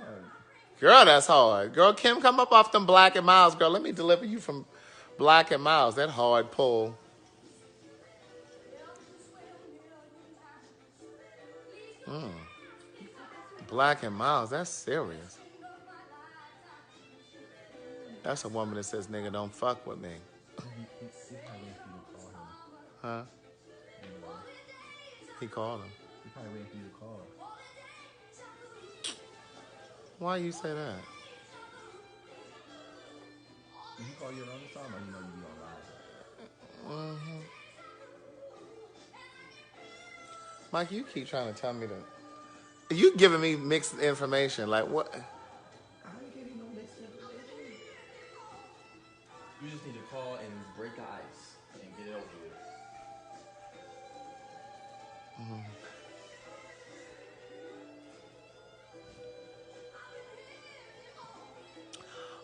Speaker 1: Girl, that's hard. Girl, Kim, come up off them Black and Miles. Girl, let me deliver you from Black and Miles. That hard pull. Black and Miles, that's serious. That's a woman that says, nigga, don't fuck with me. Huh? He called him.
Speaker 2: He probably waiting for you to call.
Speaker 1: Why you say that?
Speaker 2: Did he call you around this time or you know you be online?
Speaker 1: Mm-hmm. Mike, you keep trying to tell me that. You giving me mixed information. Like what?
Speaker 2: I ain't giving no mixed information. You just need to call and break the ice and get it over with.
Speaker 1: Mm-hmm.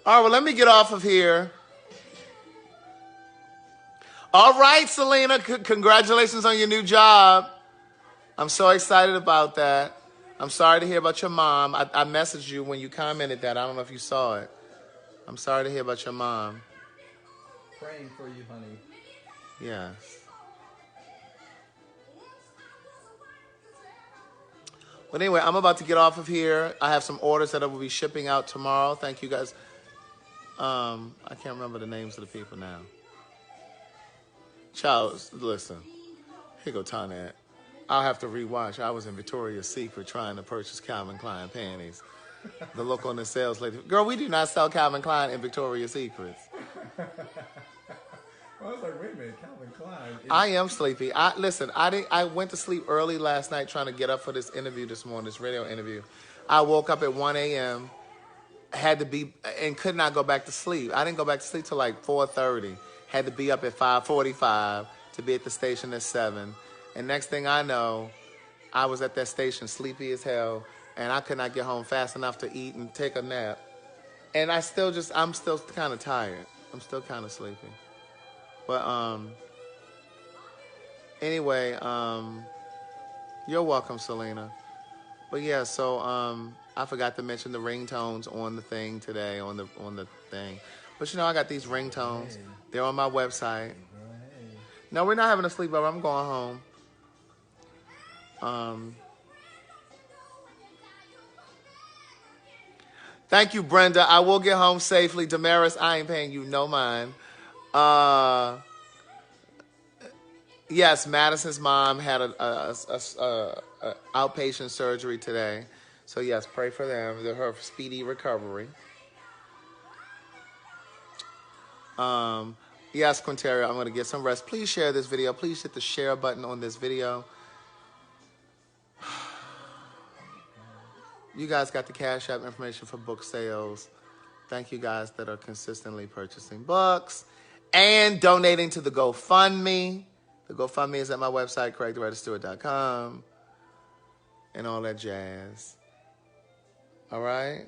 Speaker 1: All right, well, let me get off of here. All right, Selena, congratulations on your new job. I'm so excited about that. I'm sorry to hear about your mom. I messaged you when you commented that. I don't know if you saw it. I'm sorry to hear about your mom.
Speaker 2: Praying for you, honey.
Speaker 1: Yes. But anyway, I'm about to get off of here. I have some orders that I will be shipping out tomorrow. Thank you guys. I can't remember the names of the people now. Charles, listen. Here go Tonette. I'll have to rewatch. I was in Victoria's Secret trying to purchase Calvin Klein panties. The look on the sales lady. Girl, we do not sell Calvin Klein in Victoria's Secrets.
Speaker 2: I was like, wait a minute, Calvin Klein.
Speaker 1: I am sleepy. I went to sleep early last night trying to get up for this interview this morning, this radio interview. I woke up at 1 a.m., had to be, and could not go back to sleep. I didn't go back to sleep till like 4:30. Had to be up at 5:45 to be at the station at 7. And next thing I know, I was at that station sleepy as hell, and I could not get home fast enough to eat and take a nap. And I'm still kind of tired. I'm still kind of sleepy. But anyway, you're welcome, Selena. But yeah, so I forgot to mention the ringtones on the thing today, on the thing. But you know, I got these ringtones. They're on my website. No, we're not having a sleepover. I'm going home. Thank you, Brenda. I will get home safely. Damaris, I ain't paying you no mind. Yes, Madison's mom had a outpatient surgery today. So yes, pray for them, her speedy recovery. Yes, Quinteria, I'm going to get some rest. Please share this video. Please hit the share button on this video. You guys got the Cash App information for book sales. Thank you guys that are consistently purchasing books and donating to the GoFundMe. The GoFundMe is at my website, CraigTheWriterStewart.com, and all that jazz. All right?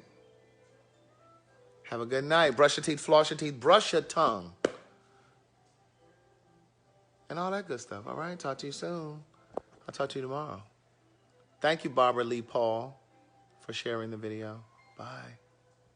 Speaker 1: Have a good night. Brush your teeth, floss your teeth, brush your tongue. And all that good stuff. All right? Talk to you soon. I'll talk to you tomorrow. Thank you, Barbara Lee Paul, for sharing the video. Bye.